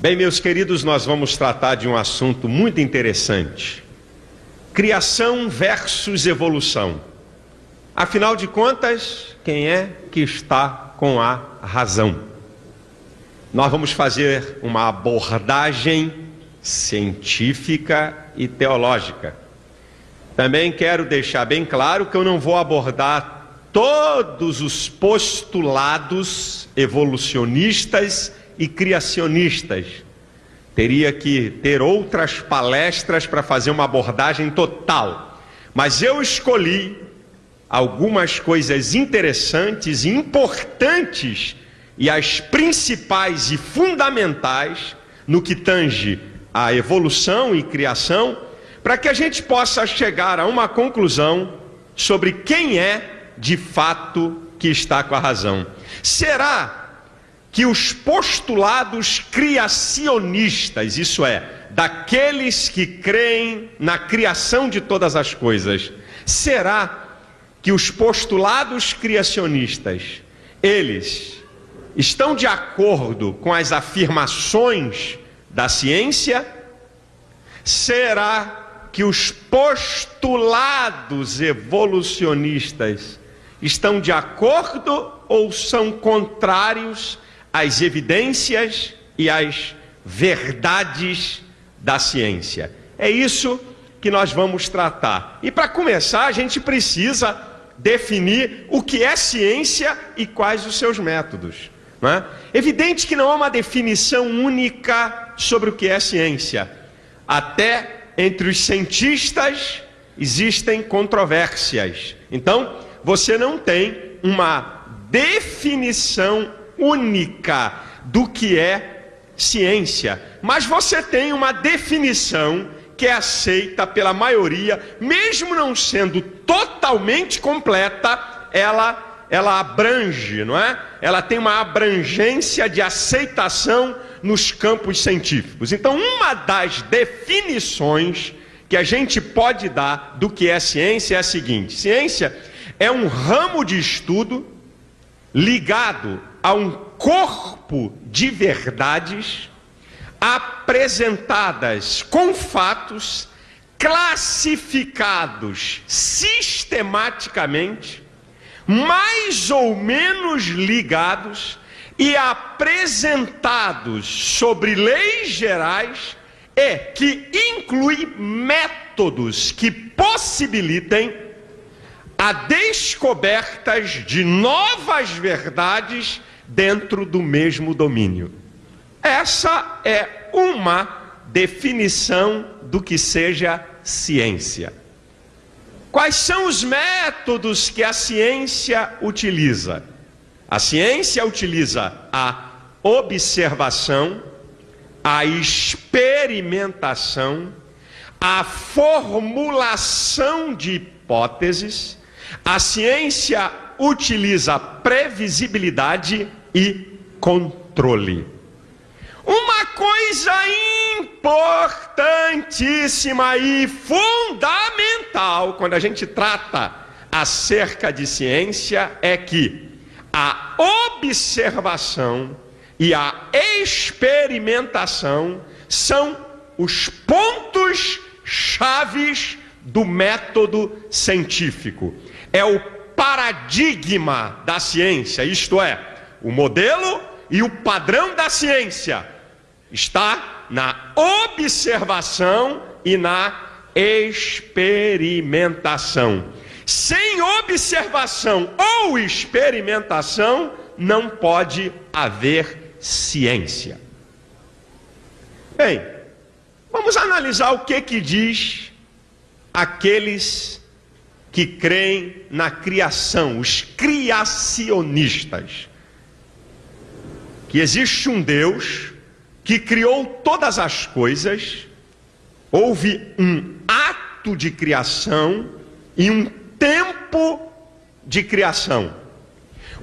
Bem, meus queridos, nós vamos tratar de um assunto muito interessante: criação versus evolução. Afinal de contas, quem é que está com a razão? Nós vamos fazer uma abordagem científica e teológica. Também quero deixar bem claro que eu não vou abordar todos os postulados evolucionistas e criacionistas. Teria que ter outras palestras para fazer uma abordagem total. Mas eu escolhi algumas coisas interessantes e importantes, e as principais e fundamentais no que tange a evolução e criação, para que a gente possa chegar a uma conclusão sobre quem é de fato que está com a razão. Será que os postulados criacionistas, isso é, daqueles que creem na criação de todas as coisas, será que os postulados criacionistas, eles estão de acordo com as afirmações da ciência? Será que os postulados evolucionistas estão de acordo ou são contrários às evidências e às verdades da ciência? É isso que nós vamos tratar. E para começar, a gente precisa definir o que é ciência e quais os seus métodos, não é? Evidente que não há uma definição única sobre o que é ciência. Até entre os cientistas existem controvérsias. Então, você não tem uma definição única do que é ciência, mas você tem uma definição que é aceita pela maioria, mesmo não sendo totalmente completa. Ela abrange, não é? Ela tem uma abrangência de aceitação nos campos científicos. Então, uma das definições que a gente pode dar do que é ciência é a seguinte: ciência é um ramo de estudo ligado a um corpo de verdades apresentadas com fatos classificados sistematicamente, mais ou menos ligados e apresentados sobre leis gerais, e que inclui métodos que possibilitem a descobertas de novas verdades dentro do mesmo domínio. Essa é uma definição do que seja ciência. Quais são os métodos que a ciência utiliza? A ciência utiliza a observação, a experimentação, a formulação de hipóteses. A ciência utiliza previsibilidade e controle. Uma coisa importantíssima e fundamental quando a gente trata acerca de ciência é que a observação e a experimentação são os pontos chaves do método científico. É o paradigma da ciência, isto é, o modelo e o padrão da ciência está na observação e na experimentação. Sem observação ou experimentação não pode haver ciência. Bem, vamos analisar o que diz aqueles que creem na criação, os criacionistas. Que existe um Deus que criou todas as coisas, houve um ato de criação e um tempo de criação.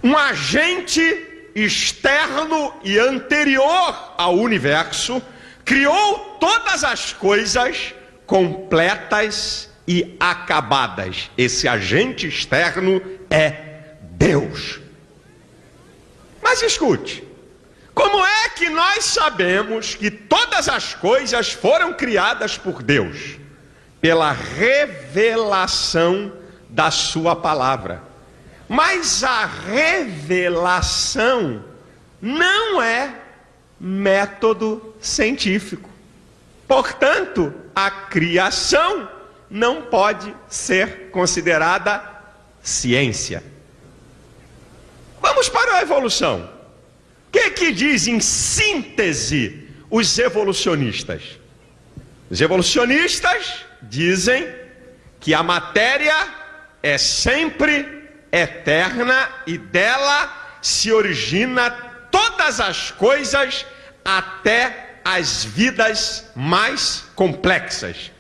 Um agente externo e anterior ao universo criou todas as coisas completas e acabadas. Esse agente externo é Deus. Mas escute, como é que que nós sabemos que todas as coisas foram criadas por Deus? Pela revelação da sua palavra. Mas a revelação não é método científico. Portanto, a criação não pode ser considerada ciência. Vamos para a evolução. O que diz em síntese os evolucionistas? Os evolucionistas dizem que a matéria é sempre eterna e dela se origina todas as coisas, até as vidas mais complexas.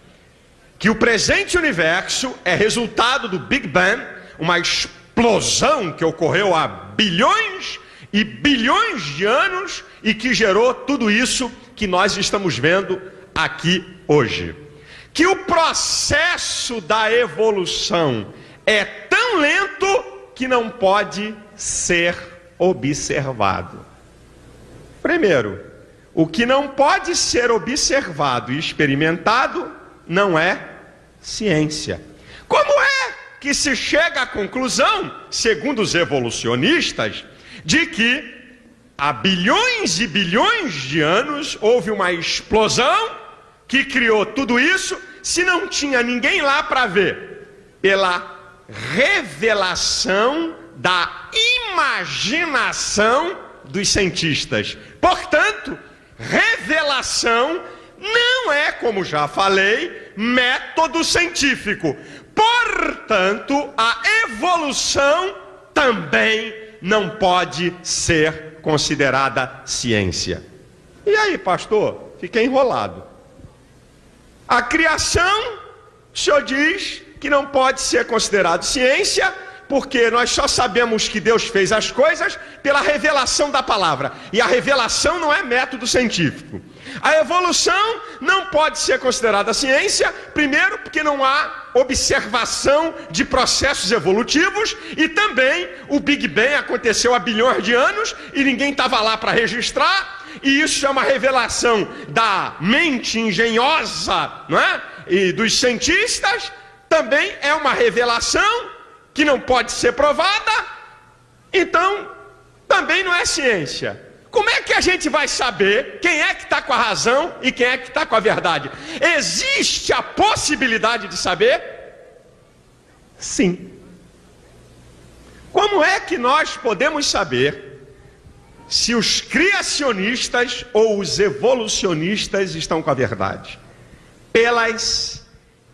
Que o presente universo é resultado do Big Bang, uma explosão que ocorreu há bilhões e bilhões de anos e que gerou tudo isso que nós estamos vendo aqui hoje. Que o processo da evolução é tão lento que não pode ser observado. Primeiro, o que não pode ser observado e experimentado não é ciência. Como é que se chega à conclusão, segundo os evolucionistas, de que há bilhões e bilhões de anos houve uma explosão que criou tudo isso, se não tinha ninguém lá para ver? Pela revelação da imaginação dos cientistas. Portanto, revelação não é, como já falei, método científico. Portanto, a evolução também não pode ser considerada ciência. E aí, pastor? Fiquei enrolado. A criação, o senhor diz que não pode ser considerado ciência, porque nós só sabemos que Deus fez as coisas pela revelação da palavra. E a revelação não é método científico. A evolução não pode ser considerada ciência, primeiro porque não há observação de processos evolutivos, e também o Big Bang aconteceu há bilhões de anos e ninguém estava lá para registrar, e isso é uma revelação da mente engenhosa, não é? E dos cientistas. Também é uma revelação que não pode ser provada, então também não é ciência. Como é que a gente vai saber quem é que está com a razão e quem é que está com a verdade? Existe a possibilidade de saber? Sim. Como é que nós podemos saber se os criacionistas ou os evolucionistas estão com a verdade? Pelas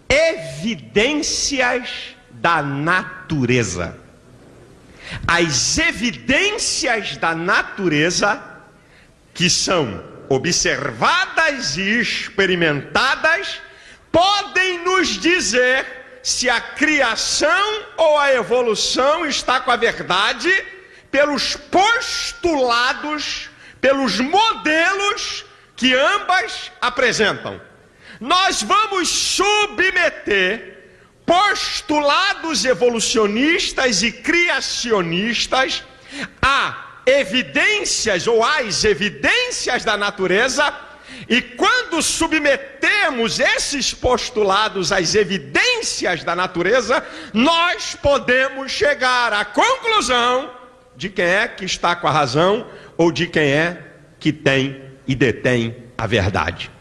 evidências da natureza. As evidências da natureza, que são observadas e experimentadas, podem nos dizer se a criação ou a evolução está com a verdade pelos postulados, pelos modelos que ambas apresentam. Nós vamos submeter postulados evolucionistas e criacionistas a evidências ou às evidências da natureza, e quando submetemos esses postulados às evidências da natureza, nós podemos chegar à conclusão de quem é que está com a razão ou de quem é que tem e detém a verdade.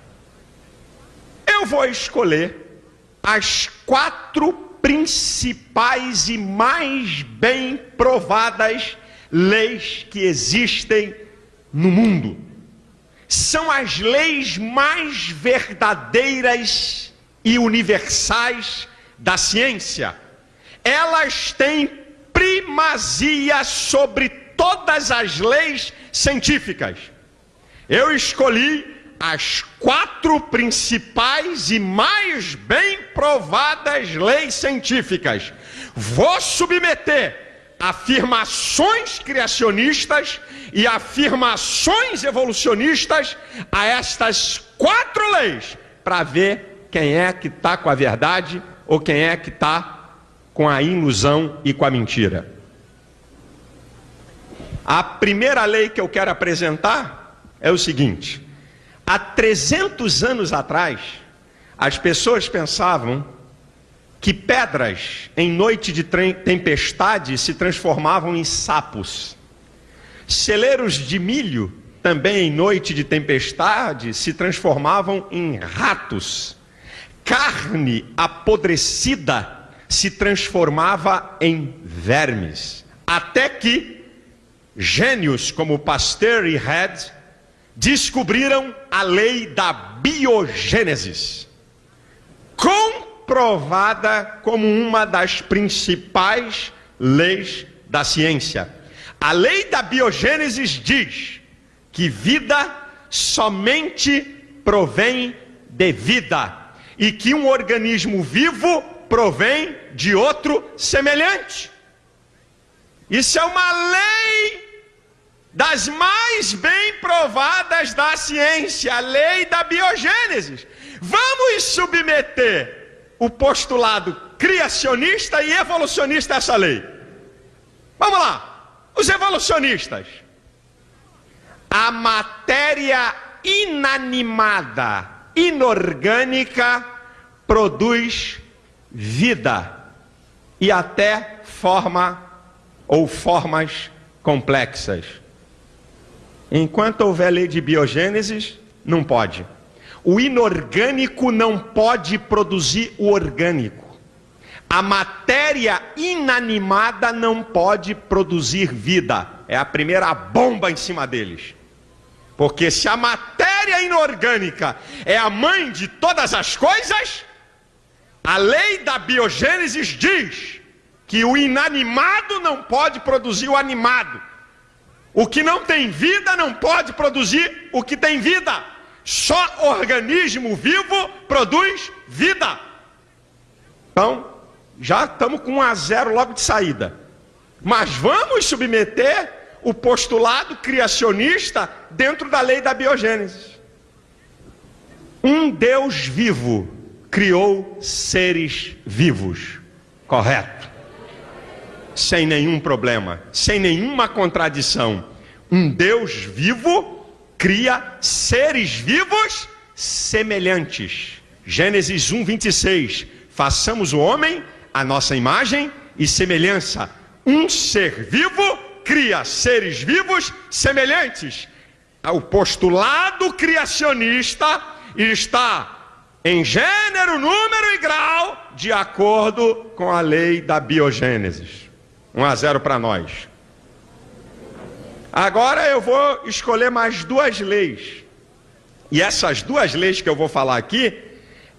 Eu vou escolher as 4 principais e mais bem provadas leis que existem no mundo. São as leis mais verdadeiras e universais da ciência. Elas têm primazia sobre todas as leis científicas. Eu escolhi as 4 principais e mais bem provadas leis científicas. Vou submeter afirmações criacionistas e afirmações evolucionistas a estas 4 leis, para ver quem é que está com a verdade ou quem é que está com a ilusão e com a mentira. A primeira lei que eu quero apresentar, é o seguinte: há 300 anos atrás, as pessoas pensavam que pedras em noite de tempestade se transformavam em sapos. Celeiros de milho, também em noite de tempestade, se transformavam em ratos. Carne apodrecida se transformava em vermes. Até que gênios como Pasteur e Head descobriram a lei da biogênese, comprovada como uma das principais leis da ciência. A lei da biogênese diz que vida somente provém de vida e que um organismo vivo provém de outro semelhante. Isso é uma lei das mais bem provadas da ciência, a lei da biogênese. Vamos submeter o postulado criacionista e evolucionista a essa lei. Vamos lá, os evolucionistas. A matéria inanimada, inorgânica, produz vida e até forma ou formas complexas. Enquanto houver lei de biogênese, não pode. O inorgânico não pode produzir o orgânico. A matéria inanimada não pode produzir vida. É a primeira bomba em cima deles. Porque se a matéria inorgânica é a mãe de todas as coisas, a lei da biogênese diz que o inanimado não pode produzir o animado. O que não tem vida não pode produzir o que tem vida. Só organismo vivo produz vida. Então, já estamos com 1-0 logo de saída. Mas vamos submeter o postulado criacionista dentro da lei da biogênese. Um Deus vivo criou seres vivos. Correto. Sem nenhum problema, sem nenhuma contradição. Um Deus vivo cria seres vivos semelhantes. Gênesis 1:26. Façamos o homem à nossa imagem e semelhança. Um ser vivo cria seres vivos semelhantes. O postulado criacionista está em gênero, número e grau de acordo com a lei da biogênese. 1-0 para nós. Agora eu vou escolher mais duas leis. E essas duas leis que eu vou falar aqui,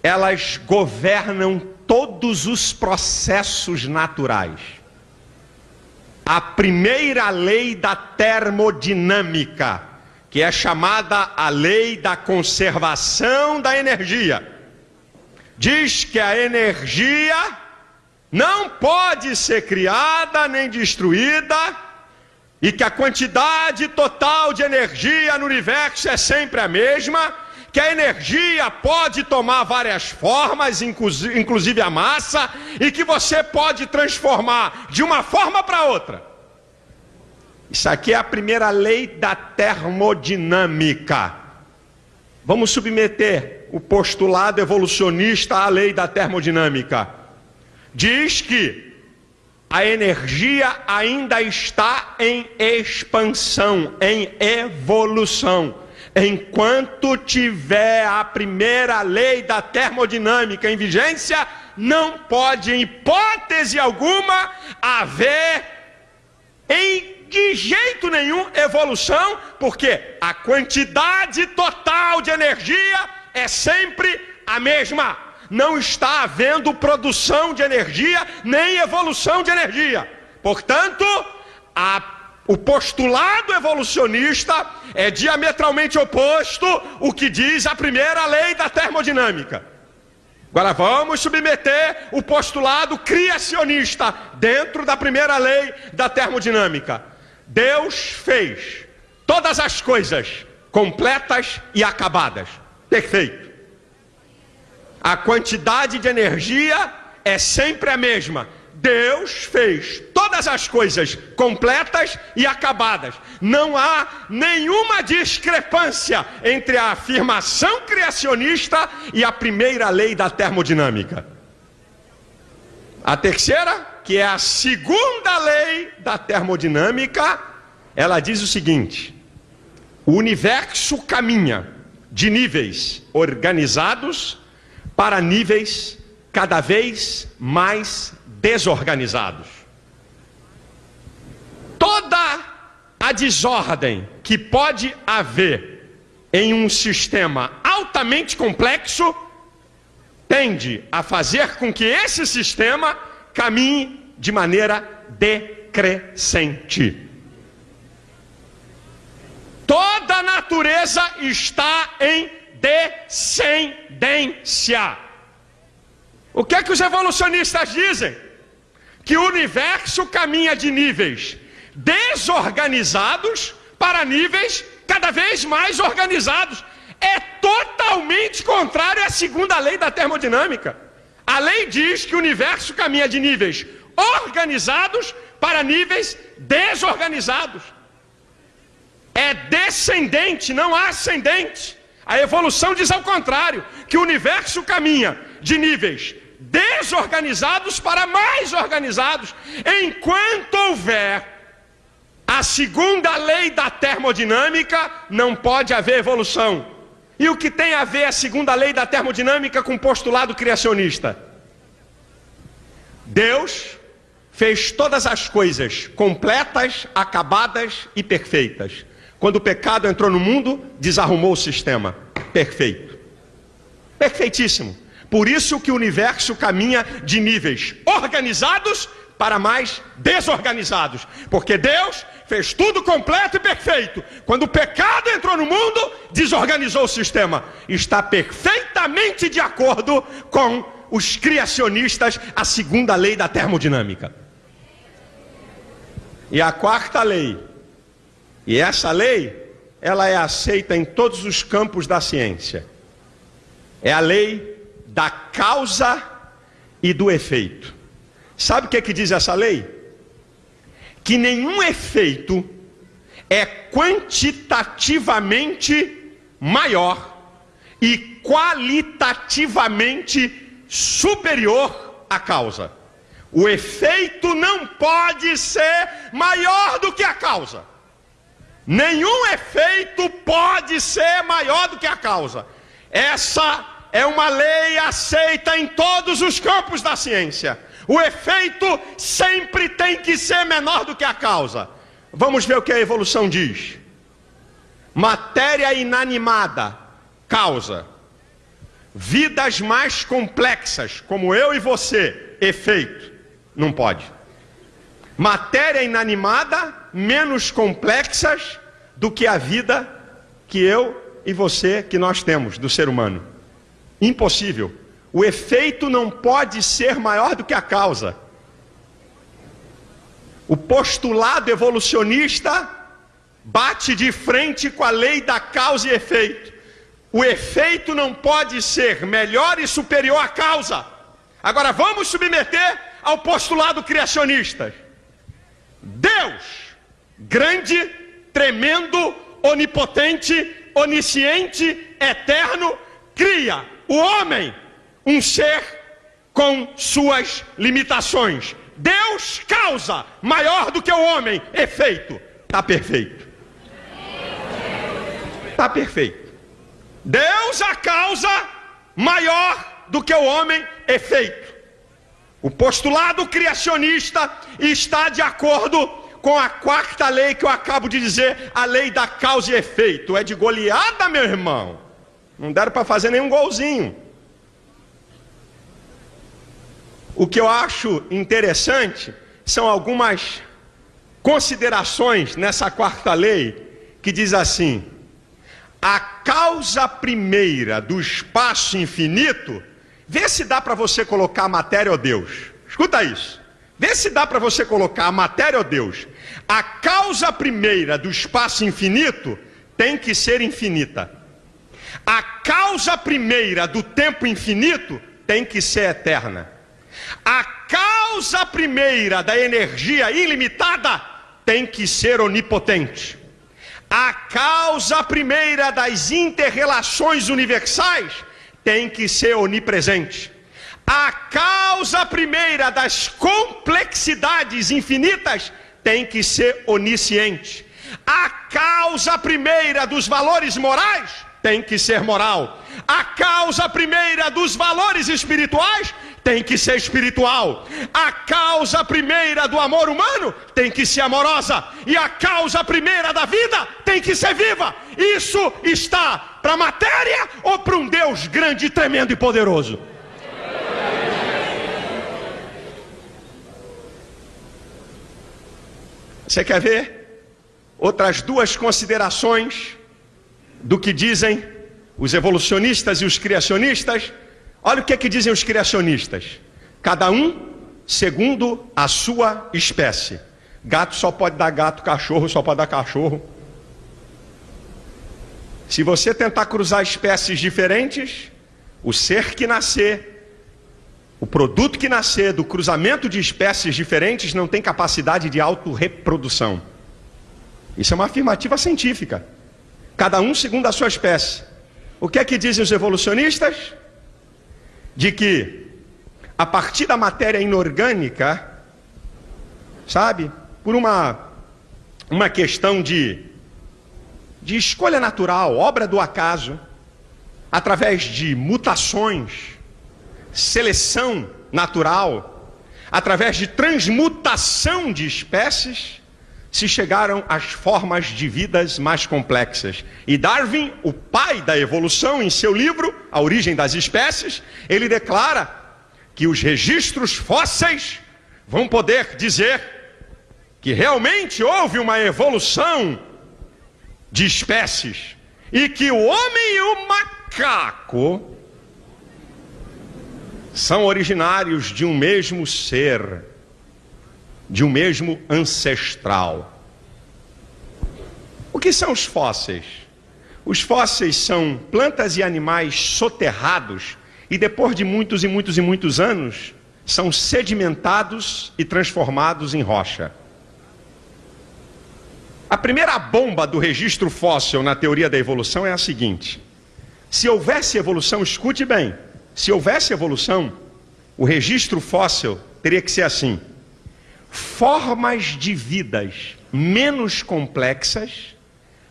elas governam todos os processos naturais. A primeira lei da termodinâmica, que é chamada a lei da conservação da energia, diz que a energia não pode ser criada nem destruída e que a quantidade total de energia no universo é sempre a mesma, que a energia pode tomar várias formas, inclusive a massa, e que você pode transformar de uma forma para outra. Isso aqui é a primeira lei da termodinâmica. Vamos submeter o postulado evolucionista à lei da termodinâmica. Diz que a energia ainda está em expansão, em evolução. Enquanto tiver a primeira lei da termodinâmica em vigência, não pode, em hipótese alguma, haver de jeito nenhum evolução, porque a quantidade total de energia é sempre a mesma. Não está havendo produção de energia, nem evolução de energia. Portanto, o postulado evolucionista é diametralmente oposto ao que diz a primeira lei da termodinâmica. Agora vamos submeter o postulado criacionista dentro da primeira lei da termodinâmica. Deus fez todas as coisas completas e acabadas. Perfeito. A quantidade de energia é sempre a mesma. Deus fez todas as coisas completas e acabadas. Não há nenhuma discrepância entre a afirmação criacionista e a primeira lei da termodinâmica. A terceira, que é a segunda lei da termodinâmica, ela diz o seguinte: o universo caminha de níveis organizados para níveis cada vez mais desorganizados. Toda a desordem que pode haver em um sistema altamente complexo tende a fazer com que esse sistema caminhe de maneira decrescente. Toda a natureza está em descendência. O que é que os evolucionistas dizem? Que o universo caminha de níveis desorganizados para níveis cada vez mais organizados. É totalmente contrário à segunda lei da termodinâmica. A lei diz que o universo caminha de níveis organizados para níveis desorganizados. É descendente, não ascendente. A evolução diz ao contrário, que o universo caminha de níveis desorganizados para mais organizados. Enquanto houver a segunda lei da termodinâmica, não pode haver evolução. E o que tem a ver a segunda lei da termodinâmica com o postulado criacionista? Deus fez todas as coisas completas, acabadas e perfeitas. Quando o pecado entrou no mundo, desarrumou o sistema. Perfeito. Perfeitíssimo. Por isso que o universo caminha de níveis organizados para mais desorganizados. Porque Deus fez tudo completo e perfeito. Quando o pecado entrou no mundo, desorganizou o sistema. Está perfeitamente de acordo com os criacionistas, a segunda lei da termodinâmica. E a quarta lei, e essa lei, ela é aceita em todos os campos da ciência. É a lei da causa e do efeito. Sabe o que é que diz essa lei? Que nenhum efeito é quantitativamente maior e qualitativamente superior à causa. O efeito não pode ser maior do que a causa. Nenhum efeito pode ser maior do que a causa. Essa é uma lei aceita em todos os campos da ciência. O efeito sempre tem que ser menor do que a causa. Vamos ver o que a evolução diz. Matéria inanimada, causa. Vidas mais complexas, como eu e você, efeito. Não pode. Matéria inanimada, menos complexas do que a vida que eu e você, que nós temos, do ser humano. Impossível. O efeito não pode ser maior do que a causa. O postulado evolucionista bate de frente com a lei da causa e efeito. O efeito não pode ser melhor e superior à causa. Agora vamos submeter ao postulado criacionista. Deus, grande, tremendo, onipotente, onisciente, eterno, cria o homem, um ser com suas limitações. Deus causa maior do que o homem, efeito. Está perfeito. Está perfeito. Deus a causa maior do que o homem, efeito. O postulado criacionista está de acordo com a quarta lei que eu acabo de dizer, a lei da causa e efeito. É de goleada, meu irmão. Não deram para fazer nenhum golzinho. O que eu acho interessante são algumas considerações nessa quarta lei que diz assim: a causa primeira do espaço infinito. Vê se dá para você colocar a matéria ou Deus. Escuta isso. Vê se dá para você colocar a matéria ou Deus. A causa primeira do espaço infinito tem que ser infinita. A causa primeira do tempo infinito tem que ser eterna. A causa causa primeira da energia ilimitada tem que ser onipotente. A causa primeira das inter-relações universais tem que ser onipresente. A causa primeira das complexidades infinitas tem que ser onisciente. A causa primeira dos valores morais tem que ser moral. A causa primeira dos valores espirituais tem que ser espiritual. A causa primeira do amor humano tem que ser amorosa. E a causa primeira da vida tem que ser viva. Isso está para a matéria ou para um Deus grande, tremendo e poderoso? Você quer ver outras duas considerações do que dizem os evolucionistas e os criacionistas? Olha o que dizem os criacionistas. Cada um segundo a sua espécie. Gato só pode dar gato, cachorro só pode dar cachorro. Se você tentar cruzar espécies diferentes, o ser que nascer, o produto que nascer do cruzamento de espécies diferentes não tem capacidade de autorreprodução. Isso é uma afirmativa científica. Cada um segundo a sua espécie. O que é que dizem os evolucionistas? De que a partir da matéria inorgânica, sabe, por uma questão de escolha natural, obra do acaso, através de mutações, seleção natural, através de transmutação de espécies, se chegaram às formas de vidas mais complexas. E Darwin, o pai da evolução, em seu livro A Origem das Espécies, ele declara que os registros fósseis vão poder dizer que realmente houve uma evolução de espécies e que o homem e o macaco são originários de um mesmo ser, de um mesmo ancestral. O que são os fósseis? Os fósseis são plantas e animais soterrados e depois de muitos e muitos e muitos anos são sedimentados e transformados em rocha. A primeira bomba do registro fóssil na teoria da evolução é a seguinte: se houvesse evolução, escute bem, se houvesse evolução, o registro fóssil teria que ser assim: formas de vidas menos complexas,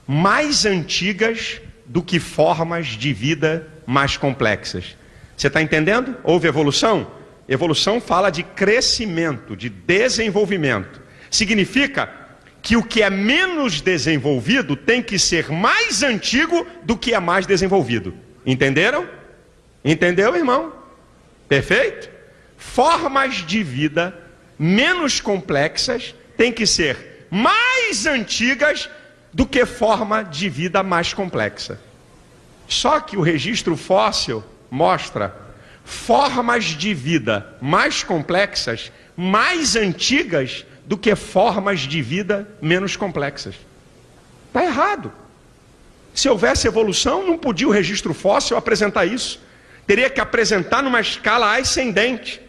mais antigas do que formas de vida mais complexas. Você está entendendo? Houve evolução? Evolução fala de crescimento, de desenvolvimento. Significa que o que é menos desenvolvido tem que ser mais antigo do que é mais desenvolvido. Entenderam? Entendeu, irmão? Perfeito? Formas de vida menos complexas têm que ser mais antigas do que forma de vida mais complexa. Só que o registro fóssil mostra formas de vida mais complexas, mais antigas do que formas de vida menos complexas. Está errado. Se houvesse evolução, não podia o registro fóssil apresentar isso. Teria que apresentar numa escala ascendente,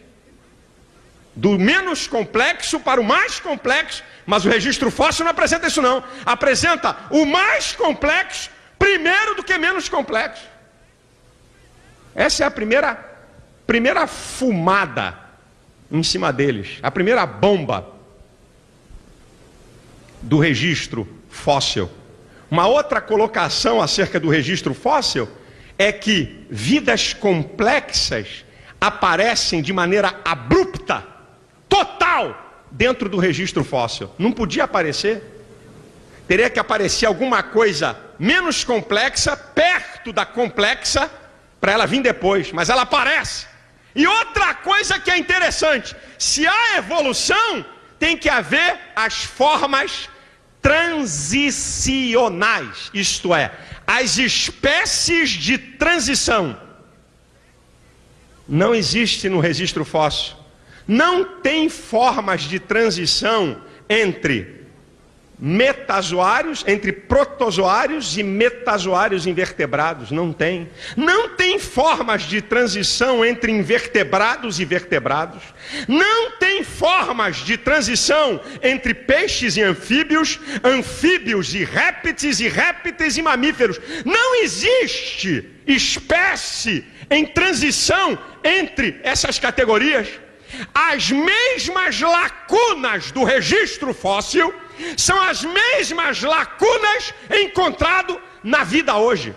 do menos complexo para o mais complexo, mas o registro fóssil não apresenta isso não. Apresenta o mais complexo primeiro do que menos complexo. Essa é a primeira fumada em cima deles, a primeira bomba do registro fóssil. Uma outra colocação acerca do registro fóssil é que vidas complexas aparecem de maneira abrupta, total, dentro do registro fóssil. Não podia aparecer. Teria que aparecer alguma coisa menos complexa, perto da complexa, para ela vir depois, mas ela aparece. E outra coisa que é interessante, se há evolução, tem que haver as formas transicionais, isto é, as espécies de transição. Não existe no registro fóssil. Não tem formas de transição entre metazoários, entre protozoários e metazoários invertebrados. Não tem. Não tem formas de transição entre invertebrados e vertebrados. Não tem formas de transição entre peixes e anfíbios, anfíbios e répteis e mamíferos. Não existe espécie em transição entre essas categorias. As mesmas lacunas do registro fóssil são as mesmas lacunas encontradas na vida hoje.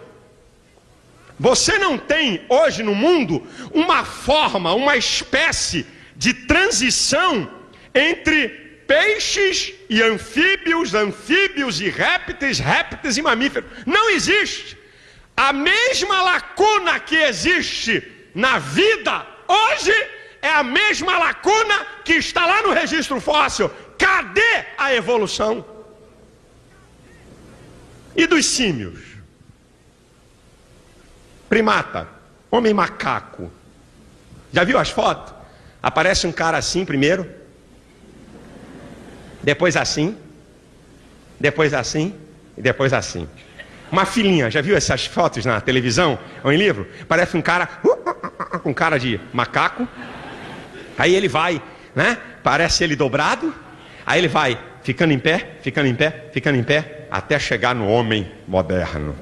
Você não tem hoje no mundo uma forma, uma espécie de transição entre peixes e anfíbios, anfíbios e répteis e mamíferos. Não existe. A mesma lacuna que existe na vida hoje é a mesma lacuna que está lá no registro fóssil. Cadê a evolução? E dos símios? Primata, homem macaco. Já viu as fotos? Aparece um cara assim primeiro, depois assim, depois assim e depois assim. Uma filhinha, já viu essas fotos na televisão ou em livro? Parece um cara com cara de macaco. Aí ele vai, né? Parece ele dobrado. Aí ele vai ficando em pé, ficando em pé, ficando em pé, até chegar no homem moderno.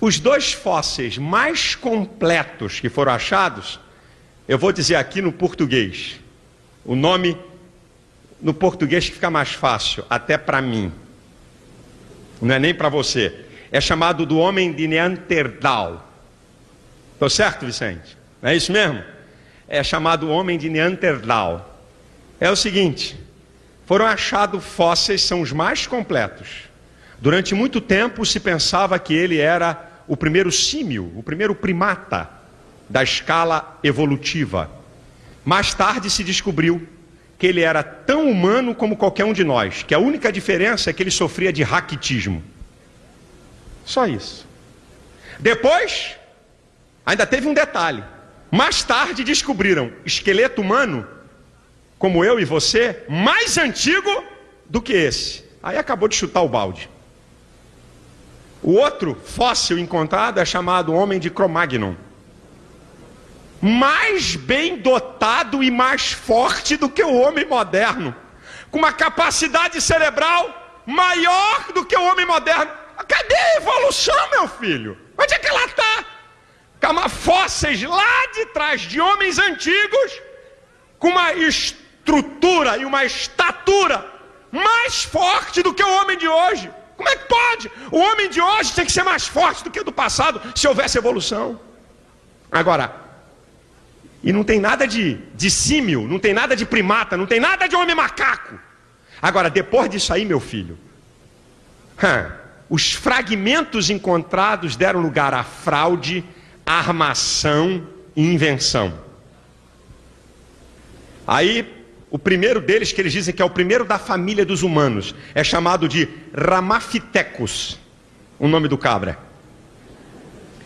Os dois fósseis mais completos que foram achados, eu vou dizer aqui no português. O nome no português que fica mais fácil, até para mim. Não é nem para você. É chamado do homem de Neandertal. Estou certo, Vicente? Não é isso mesmo? É chamado homem de Neandertal. É o seguinte, foram achados fósseis, são os mais completos. Durante muito tempo se pensava que ele era o primeiro símio, o primeiro primata da escala evolutiva. Mais tarde se descobriu que ele era tão humano como qualquer um de nós, que a única diferença é que ele sofria de raquitismo. Só isso. Depois, ainda teve um detalhe. Mais tarde descobriram esqueleto humano, como eu e você, mais antigo do que esse. Aí acabou de chutar o balde. O outro fóssil encontrado é chamado homem de Cro-Magnon. Mais bem dotado e mais forte do que o homem moderno. Com uma capacidade cerebral maior do que o homem moderno. Cadê a evolução, meu filho? Onde é que ela está? Fósseis lá de trás de homens antigos com uma estrutura e uma estatura mais forte do que o homem de hoje. Como é que pode? O homem de hoje tem que ser mais forte do que o do passado se houvesse evolução. Agora, e não tem nada de símio, não tem nada de primata, não tem nada de homem macaco. Agora, depois disso aí, meu filho, os fragmentos encontrados deram lugar à fraude, armação e invenção. Aí, o primeiro deles, que eles dizem que é o primeiro da família dos humanos, é chamado de Ramapithecus, o nome do cabra.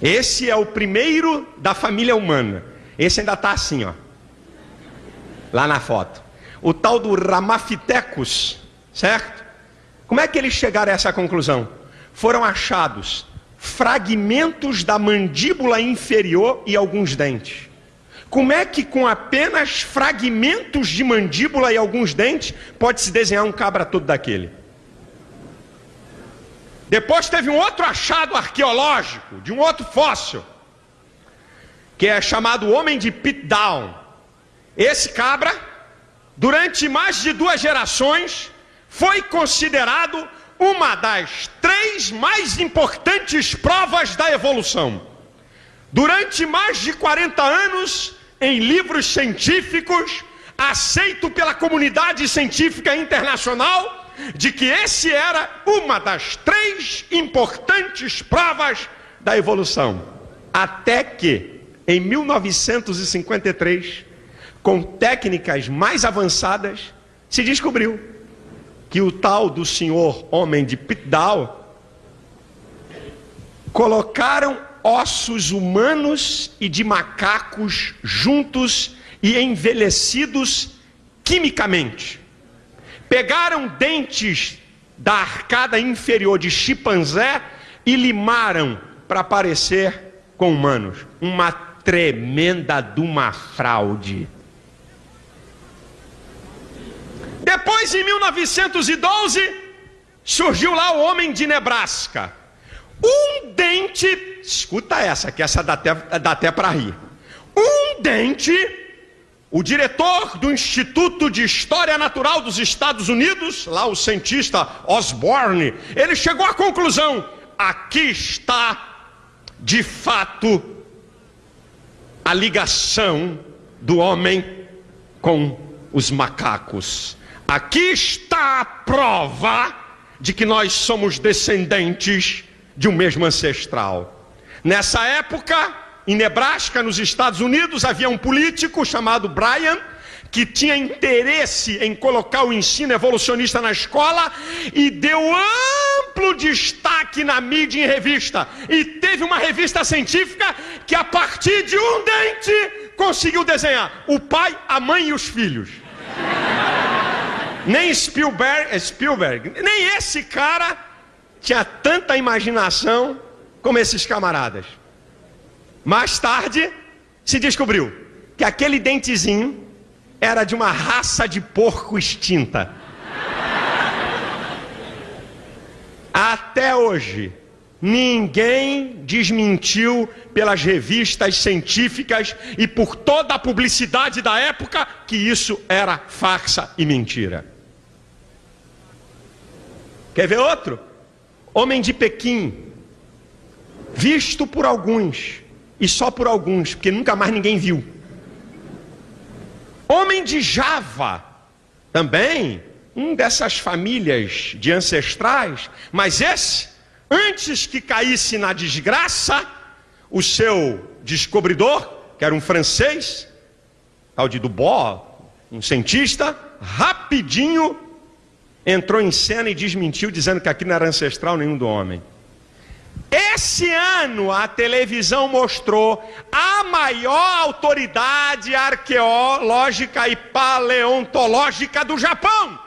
Esse é o primeiro da família humana. Esse ainda está assim, ó, lá na foto. O tal do Ramapithecus, certo? Como é que eles chegaram a essa conclusão? Foram achados fragmentos da mandíbula inferior e alguns dentes. Como é que com apenas fragmentos de mandíbula e alguns dentes pode-se desenhar um cabra todo daquele? Depois teve um outro achado arqueológico, de um outro fóssil, que é chamado homem de Pitdown. Esse cabra, durante mais de 2 gerações, foi considerado uma das 3 mais importantes provas da evolução. Durante mais de 40 anos, em livros científicos, aceito pela comunidade científica internacional, de que esse era uma das 3 importantes provas da evolução. Até que, em 1953, com técnicas mais avançadas, se descobriu que o tal do senhor homem de Pitdown colocaram ossos humanos e de macacos juntos e envelhecidos quimicamente. Pegaram dentes da arcada inferior de chimpanzé e limaram para parecer com humanos. Uma tremenda de uma fraude. Depois, em 1912, surgiu lá o homem de Nebraska. Um dente, escuta essa, que essa dá até para rir. Um dente, o diretor do Instituto de História Natural dos Estados Unidos, lá o cientista Osborne, ele chegou à conclusão: aqui está, de fato, a ligação do homem com os macacos. Aqui está a prova de que nós somos descendentes de um mesmo ancestral. Nessa época, em Nebraska, nos Estados Unidos, havia um político chamado Bryan, que tinha interesse em colocar o ensino evolucionista na escola e deu amplo destaque na mídia e em revista. E teve uma revista científica que, a partir de um dente, conseguiu desenhar o pai, a mãe e os filhos. Nem Spielberg, nem esse cara tinha tanta imaginação como esses camaradas. Mais tarde, se descobriu que aquele dentezinho era de uma raça de porco extinta. Até hoje, ninguém desmentiu pelas revistas científicas e por toda a publicidade da época que isso era farsa e mentira. Quer ver outro? Homem de Pequim, visto por alguns, e só por alguns, porque nunca mais ninguém viu. Homem de Java, também dessas famílias de ancestrais, mas esse, antes que caísse na desgraça, o seu descobridor, que era um francês, tal de Dubois, um cientista, rapidinho entrou em cena e desmentiu, dizendo que aqui não era ancestral nenhum do homem. Esse ano a televisão mostrou a maior autoridade arqueológica e paleontológica do Japão.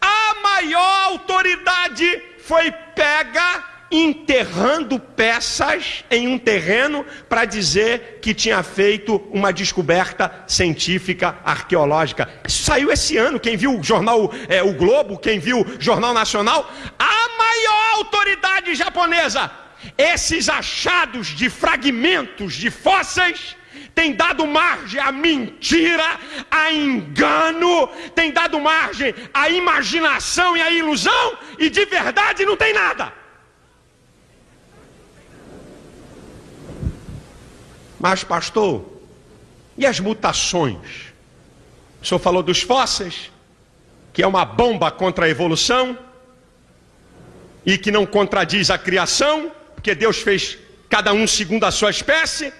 A maior autoridade foi pega enterrando peças em um terreno para dizer que tinha feito uma descoberta científica arqueológica. Isso saiu esse ano. Quem viu o jornal O Globo, quem viu o Jornal Nacional, a maior autoridade japonesa. Esses achados de fragmentos de fósseis têm dado margem à mentira, a engano, tem dado margem à imaginação e à ilusão, e de verdade não tem nada. Mas, pastor, e as mutações? O senhor falou dos fósseis, que é uma bomba contra a evolução e que não contradiz a criação, porque Deus fez cada um segundo a sua espécie.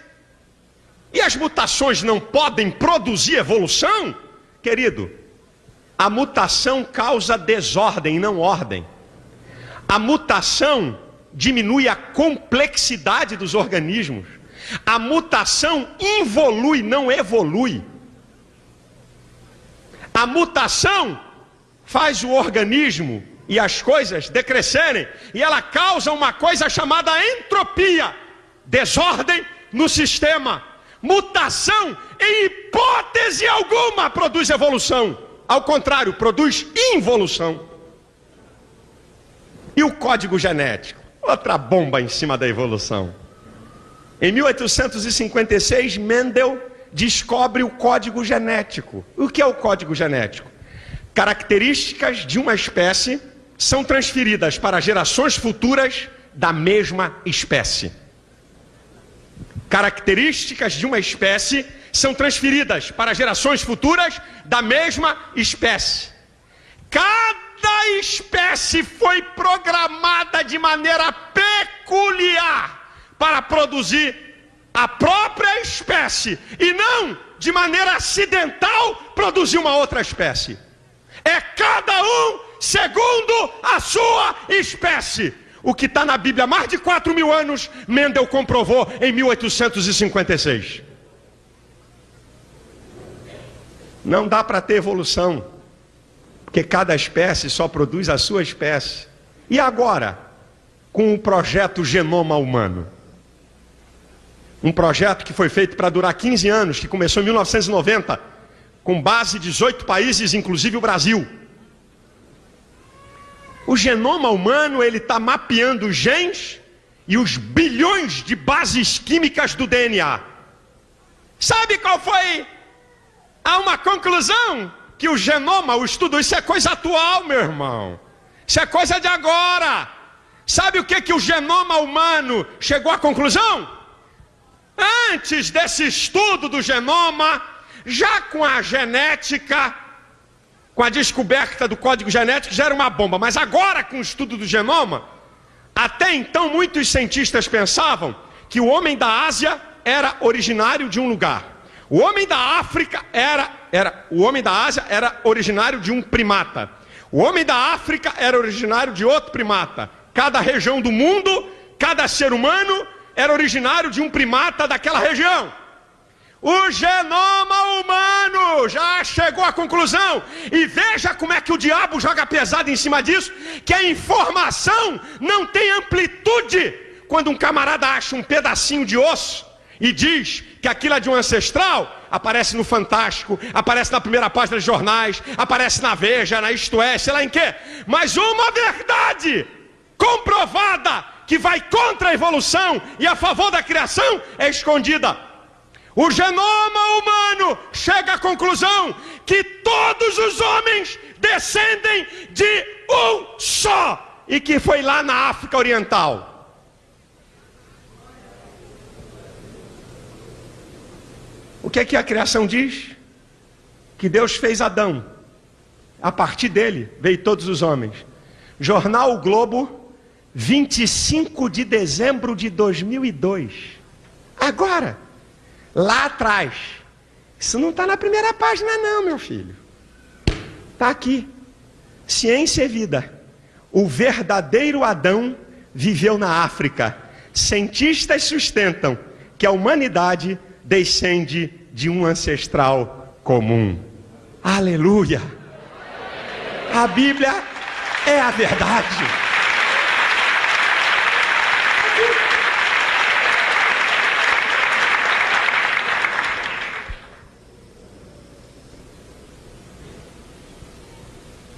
E as mutações não podem produzir evolução? Querido, a mutação causa desordem, não ordem. A mutação diminui a complexidade dos organismos. A mutação involui, não evolui. A mutação faz o organismo e as coisas decrescerem, e ela causa uma coisa chamada entropia, desordem no sistema. Mutação, em hipótese alguma, produz evolução. Ao contrário, produz involução. E o código genético? Outra bomba em cima da evolução. Em 1856, Mendel descobre o código genético. O que é o código genético? Características de uma espécie são transferidas para gerações futuras da mesma espécie. Características de uma espécie são transferidas para gerações futuras da mesma espécie. Cada espécie foi programada de maneira peculiar para produzir a própria espécie, e não de maneira acidental produzir uma outra espécie. É cada um segundo a sua espécie. O que está na Bíblia há mais de 4.000 anos, Mendel comprovou em 1856. Não dá para ter evolução, porque cada espécie só produz a sua espécie. E agora, com o projeto Genoma Humano? Um projeto que foi feito para durar 15 anos, que começou em 1990, com base em 18 países, inclusive o Brasil. O genoma humano, ele está mapeando os genes e os bilhões de bases químicas do DNA. Sabe qual foi? Há uma conclusão que o genoma, o estudo, isso é coisa atual, meu irmão. Isso é coisa de agora. Sabe o que o genoma humano chegou à conclusão? Antes desse estudo do genoma, já com a genética, com a descoberta do código genético, já era uma bomba. Mas agora, com o estudo do genoma, até então muitos cientistas pensavam que o homem da Ásia era originário de um lugar. O homem da África o homem da Ásia era originário de um primata. O homem da África era originário de outro primata. Cada região do mundo, cada ser humano era originário de um primata daquela região. O genoma humano já chegou à conclusão, e veja como é que o diabo joga pesado em cima disso, que a informação não tem amplitude. Quando um camarada acha um pedacinho de osso e diz que aquilo é de um ancestral, aparece no Fantástico, aparece na primeira página dos jornais, aparece na Veja, na Isto É, sei lá em quê. Mas uma verdade comprovada, que vai contra a evolução e a favor da criação, é escondida. O genoma humano chega à conclusão que todos os homens descendem de um só, e que foi lá na África Oriental. O que é que a criação diz? Que Deus fez Adão. A partir dele veio todos os homens. Jornal O Globo, 25 de dezembro de 2002. Agora, lá atrás. Isso não está na primeira página não, meu filho. Está aqui. Ciência e Vida. O verdadeiro Adão viveu na África. Cientistas sustentam que a humanidade descende de um ancestral comum. Aleluia! A Bíblia é a verdade.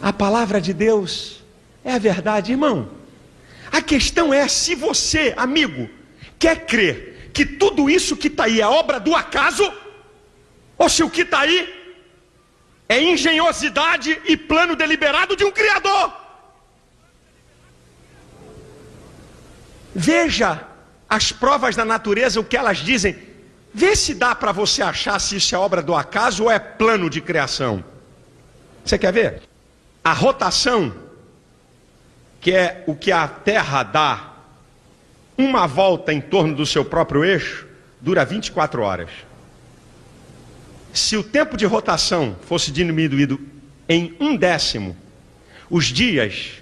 A palavra de Deus é a verdade, irmão. A questão é se você, amigo, quer crer que tudo isso que está aí é obra do acaso, ou se o que está aí é engenhosidade e plano deliberado de um Criador. Veja as provas da natureza, o que elas dizem. Vê se dá para você achar se isso é obra do acaso ou é plano de criação. Você quer ver? A rotação, que é o que a Terra dá uma volta em torno do seu próprio eixo, dura 24 horas. Se o tempo de rotação fosse diminuído em 1/10, os dias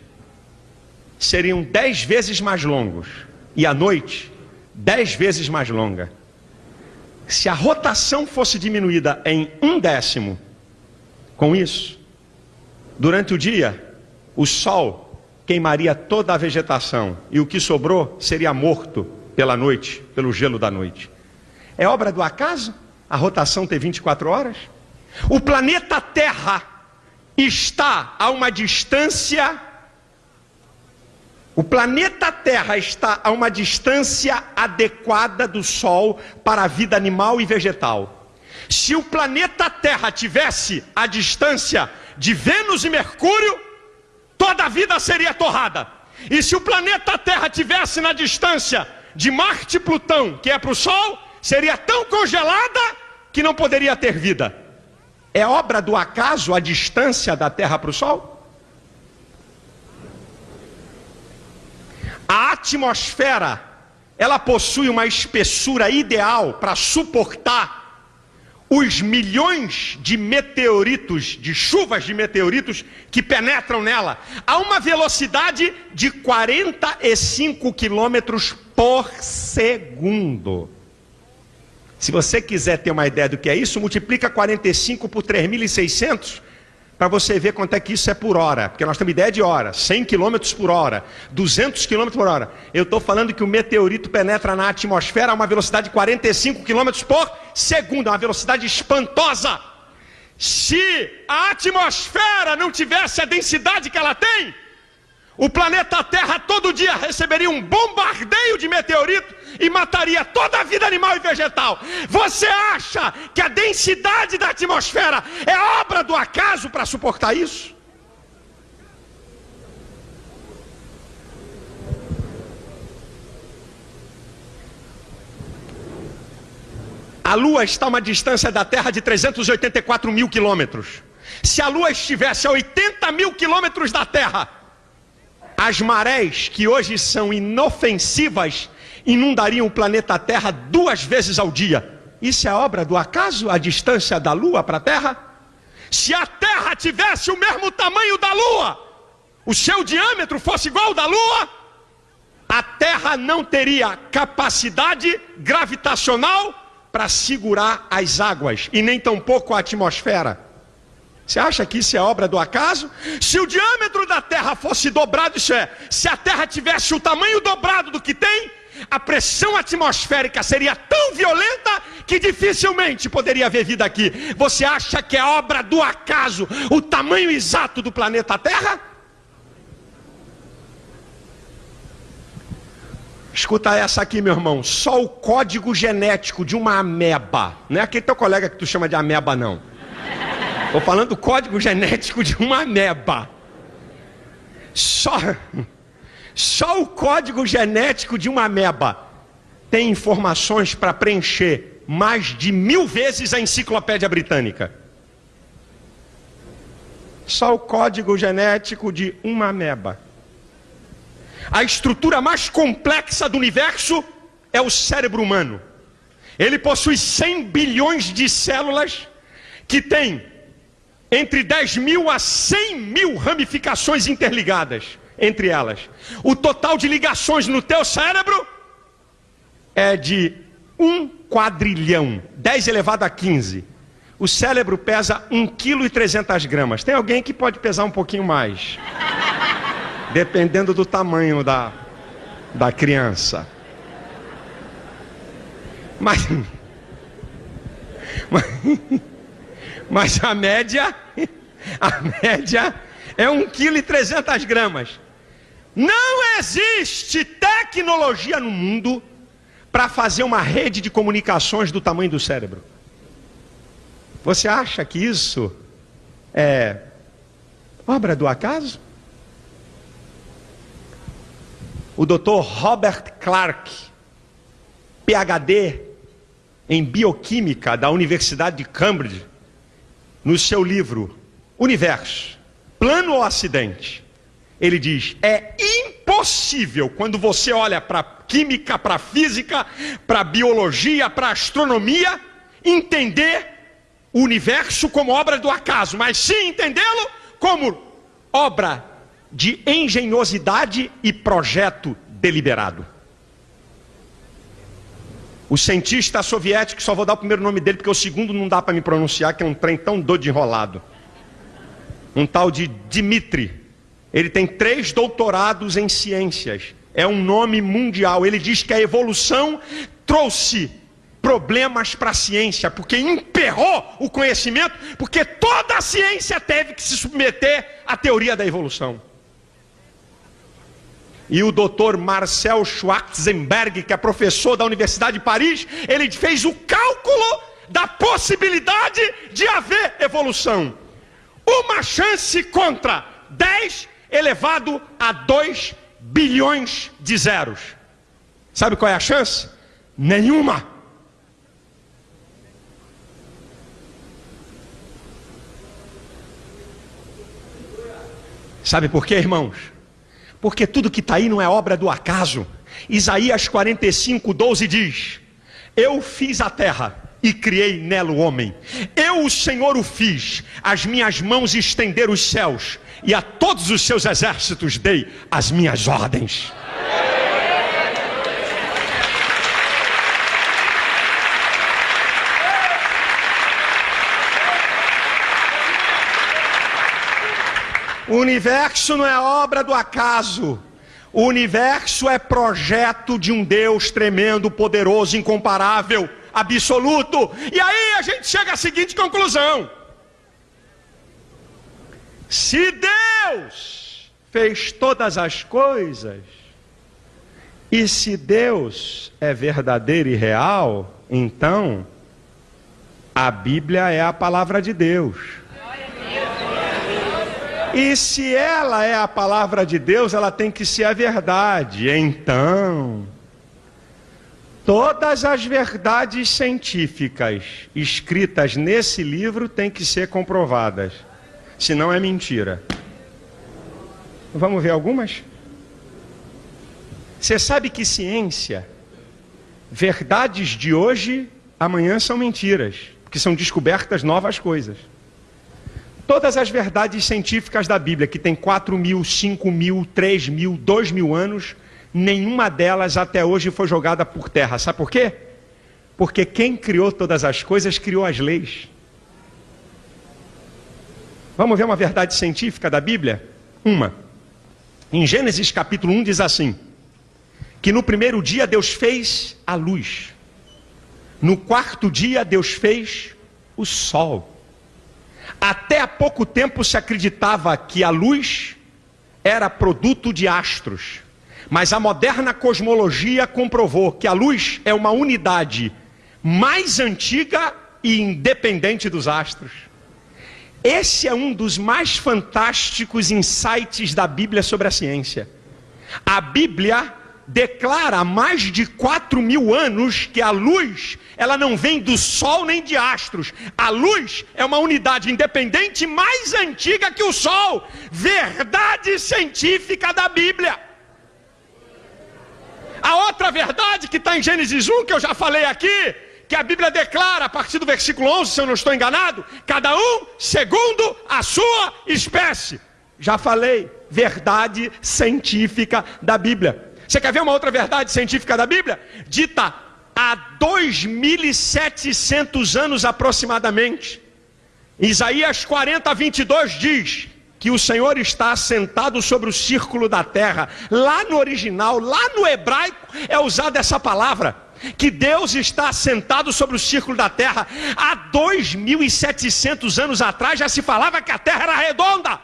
seriam 10 vezes mais longos e a noite 10 vezes mais longa. Se a rotação fosse diminuída em 1/10, com isso, durante o dia, o sol queimaria toda a vegetação e o que sobrou seria morto pela noite, pelo gelo da noite. É obra do acaso a rotação ter 24 horas? O planeta Terra está a uma distância... O planeta Terra está a uma distância adequada do Sol para a vida animal e vegetal. Se o planeta Terra tivesse a distância de Vênus e Mercúrio, toda a vida seria torrada. E se o planeta Terra tivesse na distância de Marte e Plutão, que é para o Sol, seria tão congelada que não poderia ter vida. É obra do acaso a distância da Terra para o Sol? A atmosfera, ela possui uma espessura ideal para suportar os milhões de meteoritos, de chuvas de meteoritos que penetram nela, a uma velocidade de 45 quilômetros por segundo. Se você quiser ter uma ideia do que é isso, multiplica 45 por 3.600 para você ver quanto é que isso é por hora. Porque nós temos ideia de hora, 100 km por hora, 200 km por hora. Eu estou falando que o meteorito penetra na atmosfera a uma velocidade de 45 km por segundo, uma velocidade espantosa. Se a atmosfera não tivesse a densidade que ela tem, o planeta Terra todo dia receberia um bombardeio de meteorito e mataria toda a vida animal e vegetal. Você acha que a densidade da atmosfera é obra do acaso para suportar isso? A Lua está a uma distância da Terra de 384 mil quilômetros. Se a Lua estivesse a 80 mil quilômetros da Terra, as marés, que hoje são inofensivas, inundariam o planeta Terra 2 vezes ao dia. Isso é obra do acaso, a distância da Lua para a Terra? Se a Terra tivesse o mesmo tamanho da Lua, o seu diâmetro fosse igual ao da Lua, a Terra não teria capacidade gravitacional para segurar as águas, e nem tampouco a atmosfera. Você acha que isso é obra do acaso? Se o diâmetro da Terra fosse dobrado, isso é, se a Terra tivesse o tamanho dobrado do que tem, a pressão atmosférica seria tão violenta que dificilmente poderia haver vida aqui. Você acha que é obra do acaso o tamanho exato do planeta Terra? Escuta essa aqui, meu irmão. Só o código genético de uma ameba, não é aquele teu colega que tu chama de ameba, não. Estou falando do código genético de uma ameba. Só o código genético de uma ameba tem informações para preencher mais de 1000 vezes a enciclopédia britânica. Só o código genético de uma ameba. A estrutura mais complexa do universo é o cérebro humano. Ele possui 100 bilhões de células que têm entre 10 mil a 100 mil ramificações interligadas entre elas. O total de ligações no teu cérebro é de 1 quadrilhão, 10 elevado a 15. O cérebro pesa 1,3 kg. Tem alguém que pode pesar um pouquinho mais, dependendo do tamanho da criança. Mas a média é 1,3 kg. Não existe tecnologia no mundo para fazer uma rede de comunicações do tamanho do cérebro. Você acha que isso é obra do acaso? O Dr. Robert Clark, PhD em bioquímica da Universidade de Cambridge, no seu livro Universo, Plano ou Acidente, ele diz: é impossível, quando você olha para química, para física, para biologia, para astronomia, entender o universo como obra do acaso, mas sim entendê-lo como obra de engenhosidade e projeto deliberado. O cientista soviético, só vou dar o primeiro nome dele porque o segundo não dá para me pronunciar, que é um trem tão doido de enrolado. Um tal de Dmitri. Ele tem 3 doutorados em ciências. É um nome mundial. Ele diz que a evolução trouxe problemas para a ciência, porque emperrou o conhecimento, porque toda a ciência teve que se submeter à teoria da evolução. E o Dr. Marcel Schwarzenberg, que é professor da Universidade de Paris, ele fez o cálculo da possibilidade de haver evolução. Uma chance contra 10 elevado a 2 bilhões de zeros. Sabe qual é a chance? Nenhuma. Sabe por quê, irmãos? Porque tudo que está aí não é obra do acaso. Isaías 45:12 diz: eu fiz a terra e criei nela o homem. Eu, o Senhor, o fiz. As minhas mãos estenderam os céus, e a todos os seus exércitos dei as minhas ordens. . O universo não é obra do acaso. O universo é projeto de um Deus tremendo, poderoso, incomparável, absoluto. E aí a gente chega à seguinte conclusão: se Deus fez todas as coisas, e se Deus é verdadeiro e real, então a Bíblia é a palavra de Deus. E se ela é a palavra de Deus, ela tem que ser a verdade. Então, todas as verdades científicas escritas nesse livro têm que ser comprovadas. Senão é mentira. Vamos ver algumas? Você sabe que ciência, verdades de hoje, amanhã são mentiras, porque são descobertas novas coisas. Todas as verdades científicas da Bíblia, que tem 4.000, 5.000, 3.000, 2.000 anos, nenhuma delas até hoje foi jogada por terra. Sabe por quê? Porque quem criou todas as coisas, criou as leis. Vamos ver uma verdade científica da Bíblia? Uma. Em Gênesis capítulo 1 diz assim: que no primeiro dia Deus fez a luz. No quarto dia Deus fez o sol. Até há pouco tempo se acreditava que a luz era produto de astros. Mas a moderna cosmologia comprovou que a luz é uma unidade mais antiga e independente dos astros. Esse é um dos mais fantásticos insights da Bíblia sobre a ciência. A Bíblia declara há mais de 4.000 anos que a luz, ela não vem do sol nem de astros. A luz é uma unidade independente mais antiga que o sol. Verdade científica da Bíblia. A outra verdade que está em Gênesis 1, que eu já falei aqui, que a Bíblia declara a partir do versículo 11, se eu não estou enganado, cada um segundo a sua espécie. Já falei, verdade científica da Bíblia. Você quer ver uma outra verdade científica da Bíblia? Dita há 2.700 anos aproximadamente. Isaías 40:22 diz que o Senhor está assentado sobre o círculo da terra. Lá no original, lá no hebraico, é usada essa palavra, que Deus está assentado sobre o círculo da terra. Há 2.700 anos atrás já se falava que a terra era redonda.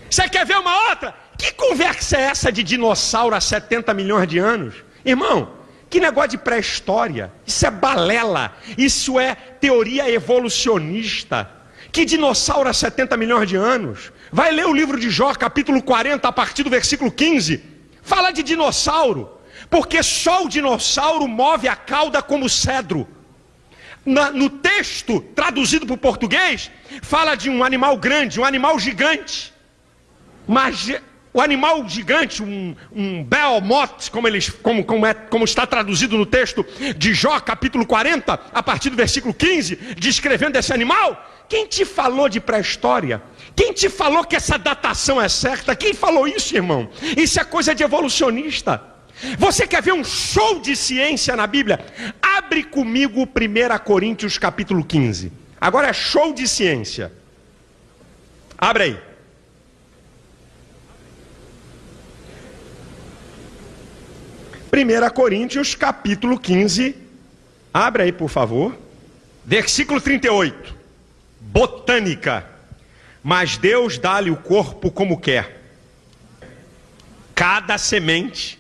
Você quer ver uma outra? Que conversa é essa de dinossauro há 70 milhões de anos? Irmão, que negócio de pré-história. Isso é balela. Isso é teoria evolucionista. Que dinossauro há 70 milhões de anos? Vai ler o livro de Jó, capítulo 40, a partir do versículo 15. Fala de dinossauro. Porque só o dinossauro move a cauda como cedro. No texto, traduzido para o português, fala de um animal grande, um animal gigante. Mas o animal gigante, um behemoth, como está traduzido no texto de Jó, capítulo 40, a partir do versículo 15, descrevendo esse animal. Quem te falou de pré-história? Quem te falou que essa datação é certa? Quem falou isso, irmão? Isso é coisa de evolucionista. Você quer ver um show de ciência na Bíblia? Abre comigo 1 Coríntios capítulo 15. Agora é show de ciência. Abre aí. 1 Coríntios capítulo 15. Abre aí, por favor. Versículo 38. Botânica. Mas Deus dá-lhe o corpo como quer. Cada semente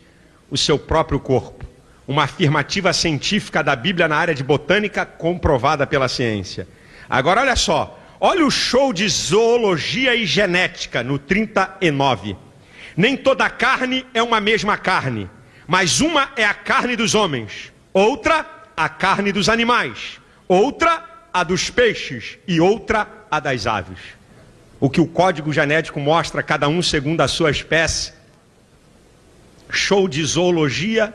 o seu próprio corpo. Uma afirmativa científica da Bíblia na área de botânica, comprovada pela ciência. Agora olha só, olha o show de zoologia e genética no 39. Nem toda carne é uma mesma carne, mas uma é a carne dos homens, outra a carne dos animais, outra a dos peixes e outra a das aves. O que o código genético mostra, cada um segundo a sua espécie. Show de zoologia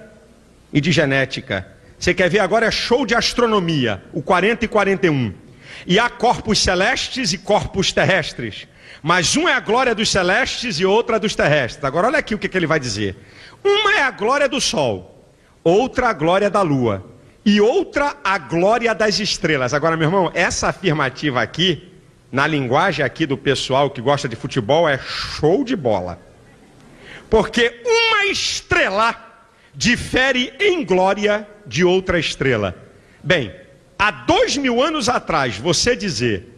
e de genética. Você quer ver agora? É show de astronomia, o 40 e 41. E há corpos celestes e corpos terrestres, mas um é a glória dos celestes e outra dos terrestres. Agora olha aqui o que ele vai dizer. Uma é a glória do sol, outra a glória da lua e outra a glória das estrelas. Agora, meu irmão, essa afirmativa aqui na linguagem aqui do pessoal que gosta de futebol, é show de bola. Porque uma estrela difere em glória de outra estrela. Bem, há 2000 anos atrás, você dizer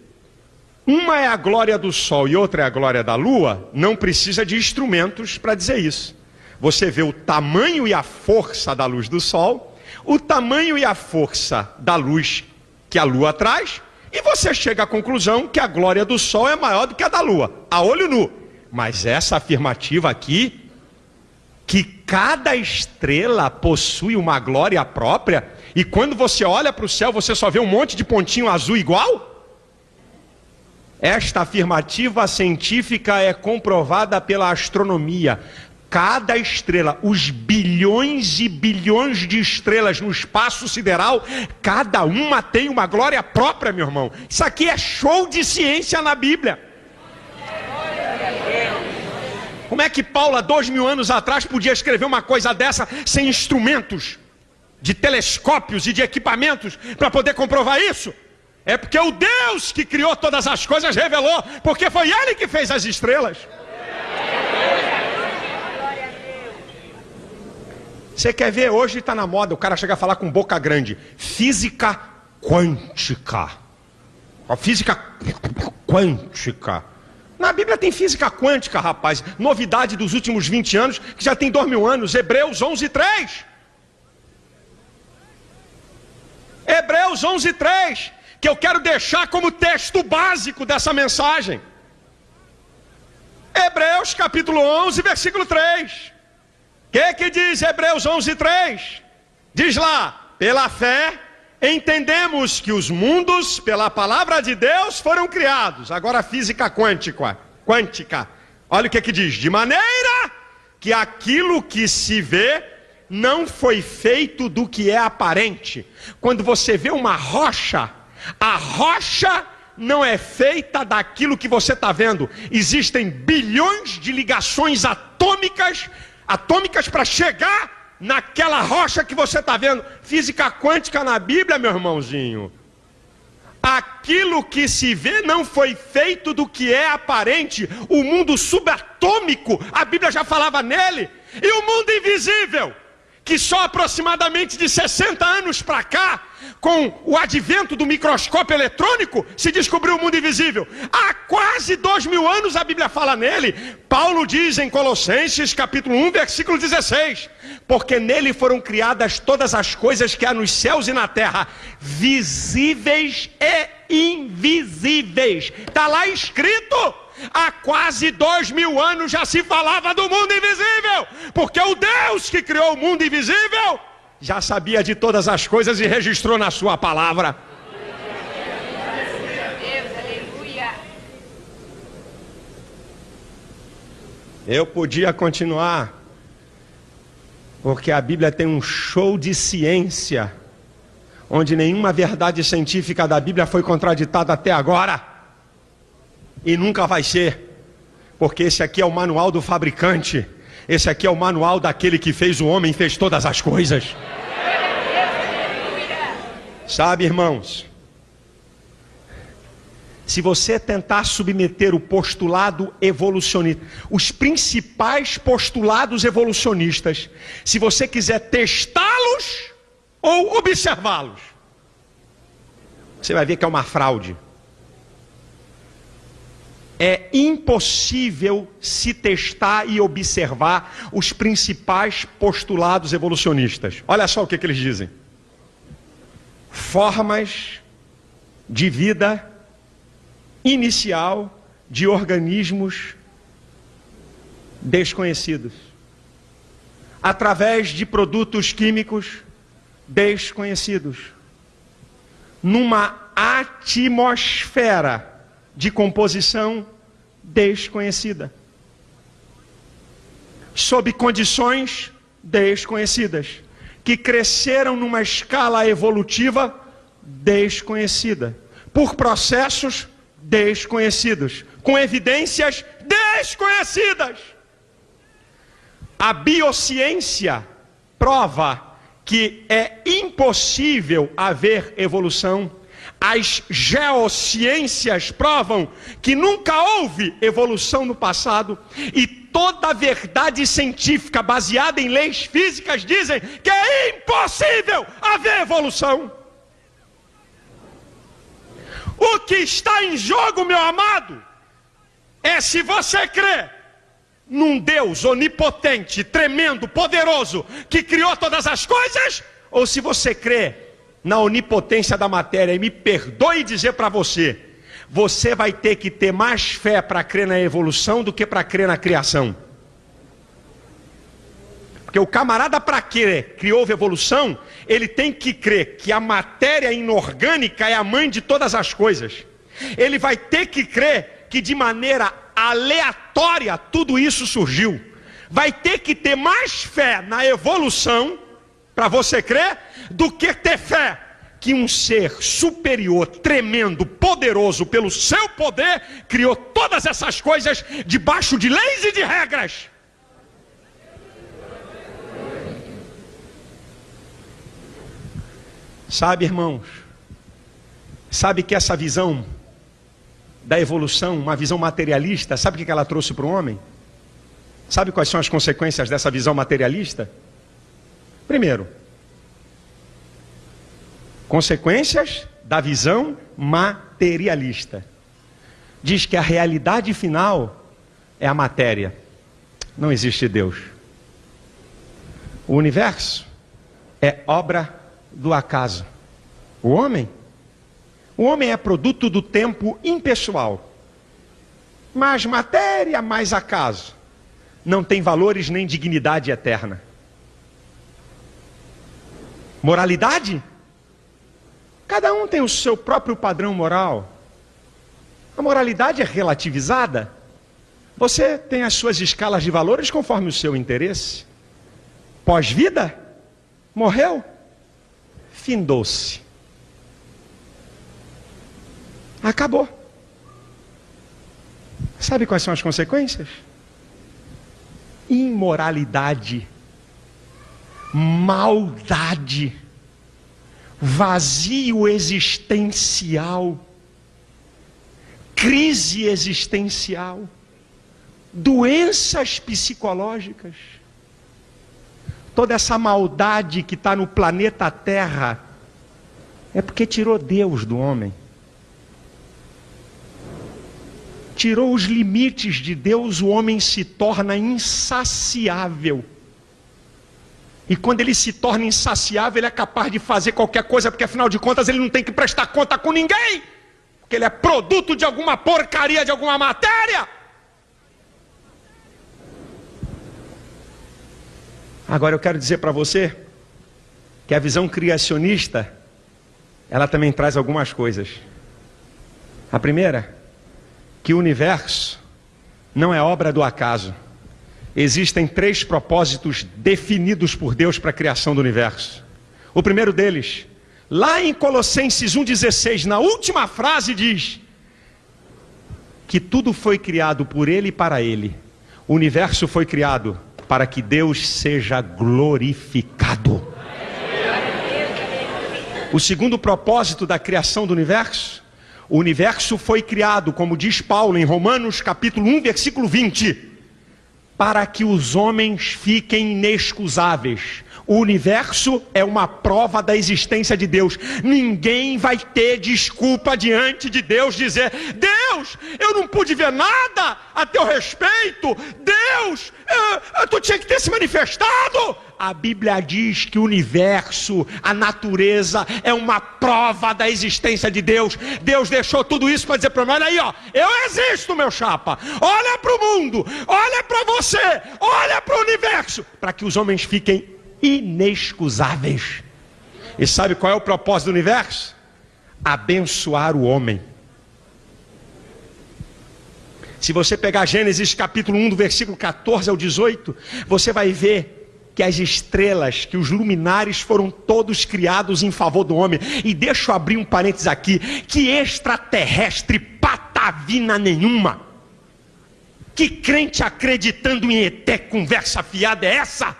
uma é a glória do sol e outra é a glória da lua, não precisa de instrumentos para dizer isso. Você vê o tamanho e a força da luz do sol, o tamanho e a força da luz que a lua traz, e você chega à conclusão que a glória do sol é maior do que a da lua, a olho nu. Mas essa afirmativa aqui, que cada estrela possui uma glória própria, e quando você olha para o céu você só vê um monte de pontinho azul igual? Esta afirmativa científica é comprovada pela astronomia. Cada estrela, os bilhões e bilhões de estrelas no espaço sideral, cada uma tem uma glória própria, meu irmão. Isso aqui é show de ciência na Bíblia. Como é que Paulo, há 2000 anos atrás, podia escrever uma coisa dessa sem instrumentos, de telescópios e de equipamentos para poder comprovar isso? É porque o Deus que criou todas as coisas revelou, porque foi Ele que fez as estrelas. Você quer ver? Hoje está na moda o cara chegar a falar com boca grande. Física quântica. A física quântica. Na Bíblia tem física quântica, rapaz. Novidade dos últimos 20 anos, que já tem 2000 anos. Hebreus 11:3. Hebreus 11:3. Que eu quero deixar como texto básico dessa mensagem. Hebreus capítulo 11, versículo 3. O que diz Hebreus 11:3? Diz lá: pela fé entendemos que os mundos pela palavra de Deus foram criados. Agora a física quântica. Olha o que diz: de maneira que aquilo que se vê não foi feito do que é aparente. Quando você vê uma rocha, a rocha não é feita daquilo que você está vendo. Existem bilhões de ligações atômicas para chegar naquela rocha que você está vendo. Física quântica na Bíblia, meu irmãozinho. Aquilo que se vê não foi feito do que é aparente. O mundo subatômico, a Bíblia já falava nele. E o mundo invisível, que só aproximadamente de 60 anos para cá, com o advento do microscópio eletrônico, se descobriu o mundo invisível. Há quase 2000 anos a Bíblia fala nele. Paulo diz em Colossenses capítulo 1, versículo 16: porque nele foram criadas todas as coisas que há nos céus e na terra, visíveis e invisíveis. Está lá escrito. Há quase 2000 anos já se falava do mundo invisível, porque o Deus que criou o mundo invisível já sabia de todas as coisas e registrou na sua palavra. Eu podia continuar, porque a Bíblia tem um show de ciência, onde nenhuma verdade científica da Bíblia foi contraditada até agora. E nunca vai ser, porque esse aqui é o manual do fabricante, esse aqui é o manual daquele que fez o homem e fez todas as coisas. Sabe, irmãos, se você tentar submeter o postulado evolucionista, os principais postulados evolucionistas, se você quiser testá-los ou observá-los, você vai ver que é uma fraude. É impossível se testar e observar os principais postulados evolucionistas. Olha só o que eles dizem: formas de vida inicial de organismos desconhecidos, através de produtos químicos desconhecidos, numa atmosfera de composição desconhecida, sob condições desconhecidas, que cresceram numa escala evolutiva desconhecida, por processos desconhecidos, com evidências desconhecidas. A biociência prova que é impossível haver evolução As geociências provam que nunca houve evolução no passado, e toda a verdade científica baseada em leis físicas dizem que é impossível haver evolução. O que está em jogo, meu amado, é se você crê num Deus onipotente, tremendo, poderoso, que criou todas as coisas, ou se você crê na onipotência da matéria. E me perdoe dizer para você, você vai ter que ter mais fé para crer na evolução do que para crer na criação. Porque o camarada, para crer que houve evolução, ele tem que crer que a matéria inorgânica é a mãe de todas as coisas. Ele vai ter que crer que de maneira aleatória tudo isso surgiu. Vai ter que ter mais fé na evolução, para você crer, do que ter fé que um ser superior, tremendo, poderoso pelo seu poder, criou todas essas coisas debaixo de leis e de regras. Sabe, irmãos, sabe que essa visão da evolução, uma visão materialista, sabe o que ela trouxe para o homem? Sabe quais são as consequências dessa visão materialista? Primeiro, consequências da visão materialista. Diz que a realidade final é a matéria. Não existe Deus. O universo é obra do acaso. O homem é produto do tempo impessoal. Mais matéria, mais acaso. Não tem valores nem dignidade eterna. Moralidade? Cada um tem o seu próprio padrão moral. A moralidade é relativizada. Você tem as suas escalas de valores conforme o seu interesse. Pós-vida? Morreu? Findou-se. Acabou. Sabe quais são as consequências? Imoralidade, maldade, vazio existencial, crise existencial, doenças psicológicas. Toda essa maldade que está no planeta Terra é porque tirou Deus do homem. Tirou os limites de Deus, o homem se torna insaciável. E quando ele se torna insaciável, ele é capaz de fazer qualquer coisa, porque afinal de contas ele não tem que prestar conta com ninguém, porque ele é produto de alguma porcaria, de alguma matéria. Agora eu quero dizer para você que a visão criacionista, ela também traz algumas coisas. A primeira, que o universo não é obra do acaso. Existem 3 propósitos definidos por Deus para a criação do universo. O primeiro deles, lá em Colossenses 1,16, na última frase diz que tudo foi criado por Ele e para Ele. O universo foi criado para que Deus seja glorificado. O segundo propósito da criação do universo, o universo foi criado, como diz Paulo em Romanos capítulo 1, versículo 20, para que os homens fiquem inexcusáveis. O universo é uma prova da existência de Deus. Ninguém vai ter desculpa diante de Deus dizer: Deus, eu não pude ver nada a teu respeito. Deus, tu tinha que ter se manifestado. A Bíblia diz que o universo, a natureza, é uma prova da existência de Deus. Deus deixou tudo isso para dizer para mim: olha aí, ó, eu existo, meu chapa. Olha para o mundo, olha para você, olha para o universo, para que os homens fiquem inexcusáveis. E sabe qual é o propósito do universo? Abençoar o homem. Se você pegar Gênesis capítulo 1, do versículo 14 ao 18, você vai ver que as estrelas, que os luminares foram todos criados em favor do homem. E deixa eu abrir um parênteses aqui: que extraterrestre patavina nenhuma, que crente acreditando em ET, conversa fiada é essa?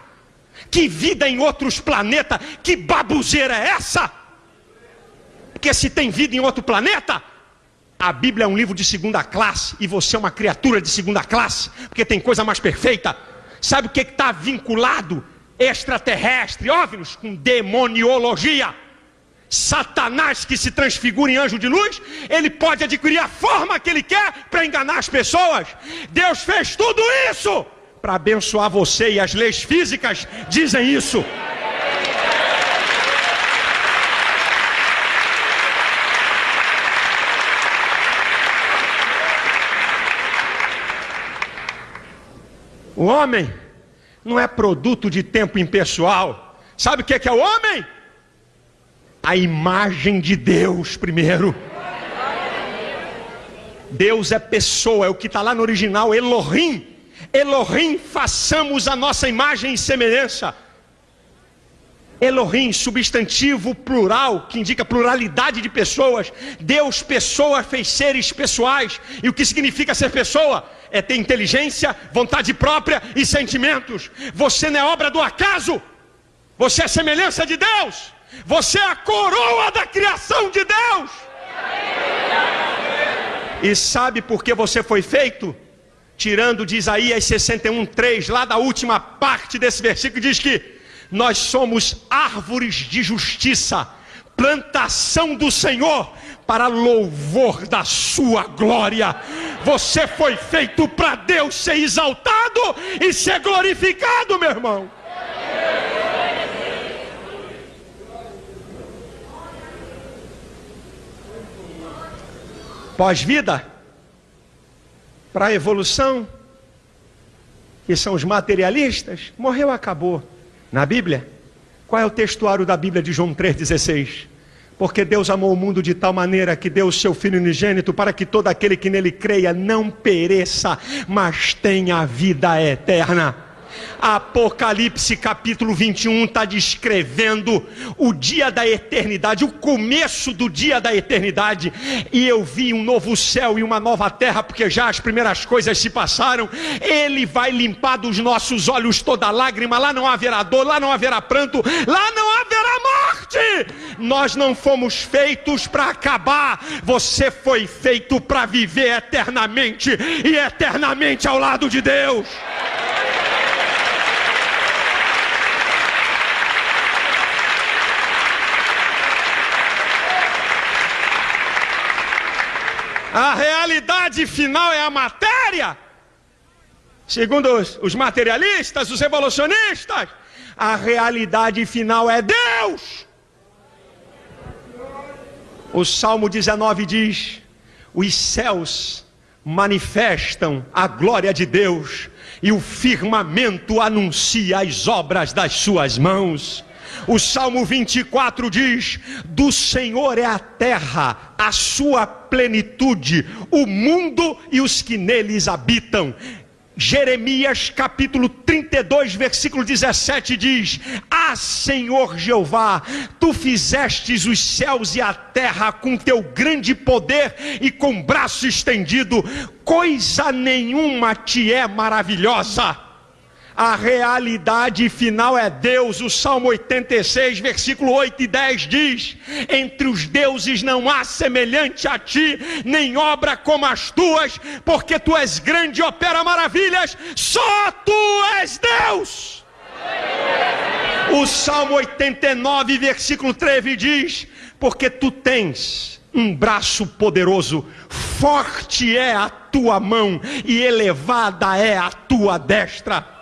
Que vida em outros planetas, que babuzeira é essa? Porque se tem vida em outro planeta, a Bíblia é um livro de segunda classe e você é uma criatura de segunda classe, porque tem coisa mais perfeita. Sabe o que está vinculado? Extraterrestre, OVNIs, com demoniologia. Satanás, que se transfigura em anjo de luz, ele pode adquirir a forma que ele quer para enganar as pessoas. Deus fez tudo isso para abençoar você, e as leis físicas dizem isso. O homem não é produto de tempo impessoal. Sabe o que é o homem? A imagem de Deus primeiro. Deus é pessoa, é o que está lá no original, Elohim. Elohim, façamos a nossa imagem e semelhança. Elohim, substantivo plural, que indica pluralidade de pessoas. Deus, pessoa, fez seres pessoais. E o que significa ser pessoa? É ter inteligência, vontade própria e sentimentos. Você não é obra do acaso. Você é semelhança de Deus. Você é a coroa da criação de Deus. E sabe por que você foi feito? Tirando de Isaías 61:3, lá da última parte desse versículo, diz que nós somos árvores de justiça, plantação do Senhor, para louvor da sua glória. Você foi feito para Deus ser exaltado e ser glorificado, meu irmão. Pós-vida, para a evolução, que são os materialistas, morreu, acabou. Na Bíblia, qual é o textuário da Bíblia de João 3,16? Porque Deus amou o mundo de tal maneira que deu o seu Filho unigênito para que todo aquele que nele creia não pereça, mas tenha vida eterna. Apocalipse capítulo 21 está descrevendo o dia da eternidade, o começo do dia da eternidade. E eu vi um novo céu e uma nova terra, porque já as primeiras coisas se passaram. Ele vai limpar dos nossos olhos toda lágrima. Lá não haverá dor, lá não haverá pranto, lá não haverá morte. Nós não fomos feitos para acabar. Você foi feito para viver eternamente, e eternamente ao lado de Deus. A realidade final é a matéria. Segundo os materialistas, os evolucionistas, a realidade final é Deus. O Salmo 19 diz: os céus manifestam a glória de Deus, e o firmamento anuncia as obras das suas mãos. O Salmo 24 diz: do Senhor é a terra, a sua plenitude, o mundo e os que neles habitam. Jeremias capítulo 32, versículo 17 diz: ah, Senhor Jeová, tu fizestes os céus e a terra com teu grande poder e com braço estendido, coisa nenhuma te é maravilhosa. A realidade final é Deus. O Salmo 86, versículo 8 e 10 diz: entre os deuses não há semelhante a ti, nem obra como as tuas, porque tu és grande e opera maravilhas, só tu és Deus. O Salmo 89, versículo 13 diz: porque tu tens um braço poderoso, forte é a tua mão e elevada é a tua destra.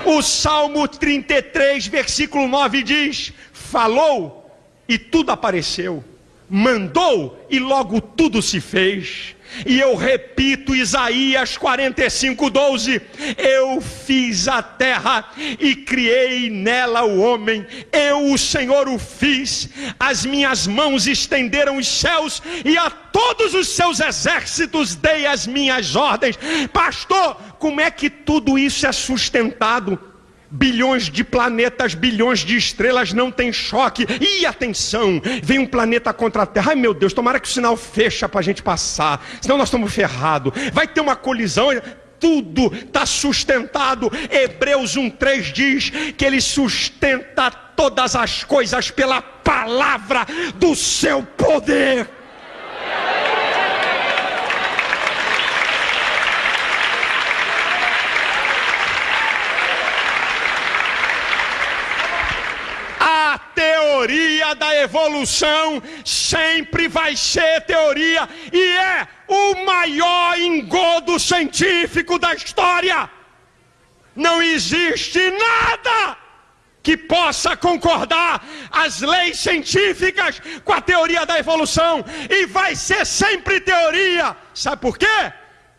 O Salmo 33, versículo 9 diz: falou e tudo apareceu, mandou e logo tudo se fez. E eu repito Isaías 45:12: eu fiz a terra e criei nela o homem, eu, o Senhor, o fiz. As minhas mãos estenderam os céus e a todos os seus exércitos dei as minhas ordens. Pastor, como é que tudo isso é sustentado? Bilhões de planetas, bilhões de estrelas, não tem choque. E atenção, vem um planeta contra a Terra. Ai meu Deus, tomara que o sinal fecha para a gente passar, senão nós estamos ferrados. Vai ter uma colisão. tudo está sustentado. Hebreus 1:3 diz que Ele sustenta todas as coisas pela palavra do seu poder. A teoria da evolução sempre vai ser teoria e é o maior engodo científico da história. Não existe nada que possa concordar as leis científicas com a teoria da evolução, e vai ser sempre teoria. Sabe por quê?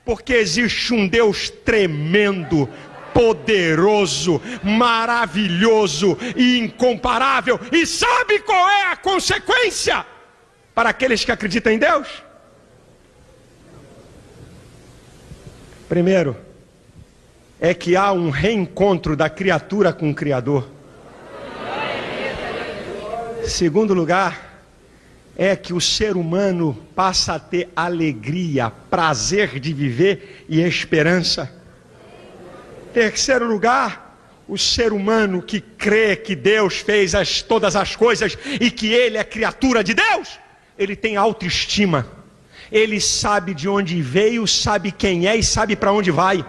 Porque existe um Deus tremendo, poderoso, maravilhoso e incomparável. E sabe qual é a consequência para aqueles que acreditam em Deus? Primeiro, é que há um reencontro da criatura com o Criador. Segundo lugar, é que o ser humano passa a ter alegria, prazer de viver e esperança. Terceiro lugar, o ser humano que crê que Deus fez todas as coisas e que ele é criatura de Deus, ele tem autoestima. Ele sabe de onde veio, sabe quem é e sabe para onde vai.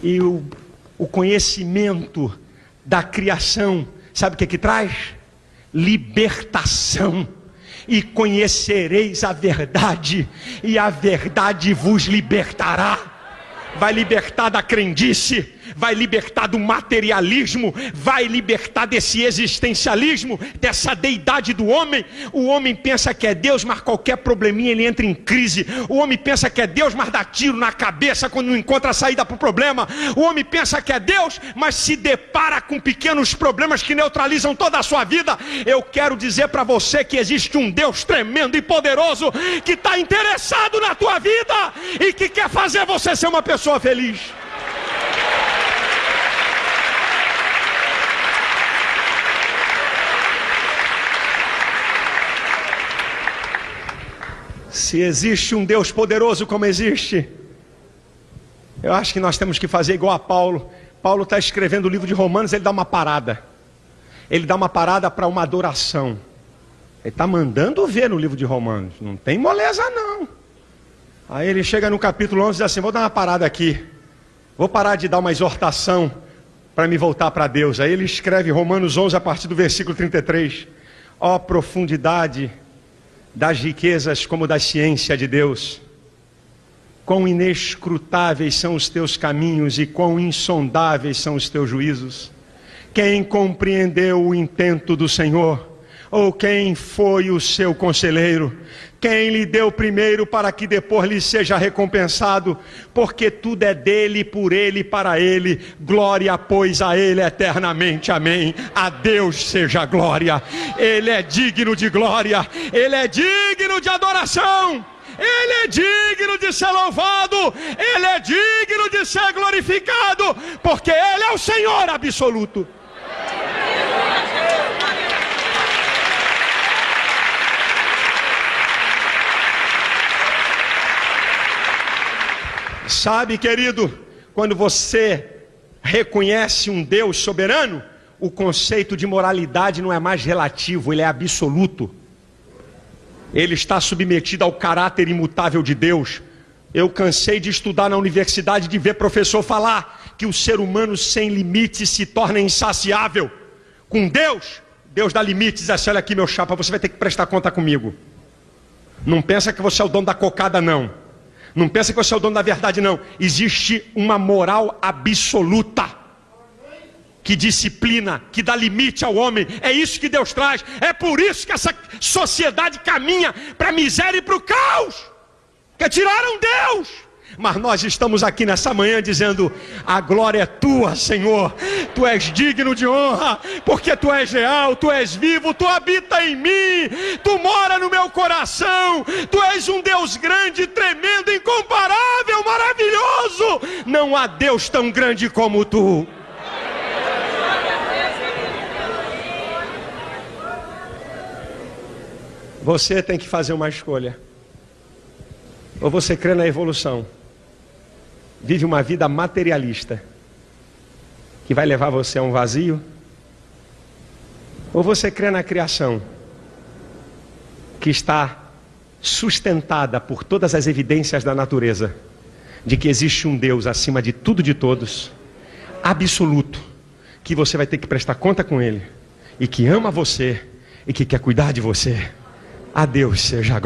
E o conhecimento da criação, sabe o que traz? Libertação. E conhecereis a verdade, e a verdade vos libertará. Vai libertar da crendice, vai libertar do materialismo, vai libertar desse existencialismo, dessa deidade do homem. O homem pensa que é Deus, mas qualquer probleminha ele entra em crise. O homem pensa que é Deus, mas dá tiro na cabeça quando não encontra a saída para o problema. O homem pensa que é Deus, mas se depara com pequenos problemas que neutralizam toda a sua vida. Eu quero dizer para você que existe um Deus tremendo e poderoso que está interessado na tua vida e que quer fazer você ser uma pessoa feliz. Se existe um Deus poderoso como existe, eu acho que nós temos que fazer igual a Paulo. Paulo está escrevendo o livro de Romanos, ele dá uma parada. Ele dá uma parada para uma adoração. Ele está mandando ver no livro de Romanos, não tem moleza não. Aí ele chega no capítulo 11 e diz assim: vou dar uma parada aqui, vou parar de dar uma exortação para me voltar para Deus. Aí ele escreve Romanos 11 a partir do versículo 33. Ó profundidade das riquezas como da ciência de Deus, quão inescrutáveis são os teus caminhos e quão insondáveis são os teus juízos. Quem compreendeu o intento do Senhor? Ou quem foi o seu conselheiro? Quem lhe deu primeiro para que depois lhe seja recompensado? Porque tudo é dele, por ele e para ele. Glória, pois, a ele eternamente. Amém. A Deus seja glória. Ele é digno de glória. Ele é digno de adoração. Ele é digno de ser louvado. Ele é digno de ser glorificado. Porque Ele é o Senhor absoluto. Sabe, querido, quando você reconhece um Deus soberano, o conceito de moralidade não é mais relativo, ele é absoluto. Ele está submetido ao caráter imutável de Deus. Eu cansei de estudar na universidade, de ver professor falar que o ser humano sem limites se torna insaciável. Com Deus, Deus dá limites, diz assim: olha aqui meu chapa, você vai ter que prestar conta comigo. Não pensa que você é o dono da cocada não. Não pensa que você é o dono da verdade não. Existe uma moral absoluta que disciplina, que dá limite ao homem. É isso que Deus traz. É por isso que essa sociedade caminha para a miséria e para o caos, que tiraram Deus. Mas nós estamos aqui nessa manhã dizendo: a glória é tua, Senhor. Tu és digno de honra, porque tu és real, tu és vivo, tu habita em mim, tu mora no meu coração. Tu és um Deus grande, tremendo, incomparável, maravilhoso. Não há Deus tão grande como tu. Você tem que fazer uma escolha. Ou você crê na evolução, vive uma vida materialista, que vai levar você a um vazio? Ou você crê na criação, que está sustentada por todas as evidências da natureza, de que existe um Deus acima de tudo e de todos, absoluto, que você vai ter que prestar conta com Ele, e que ama você, e que quer cuidar de você? A Deus seja a glória.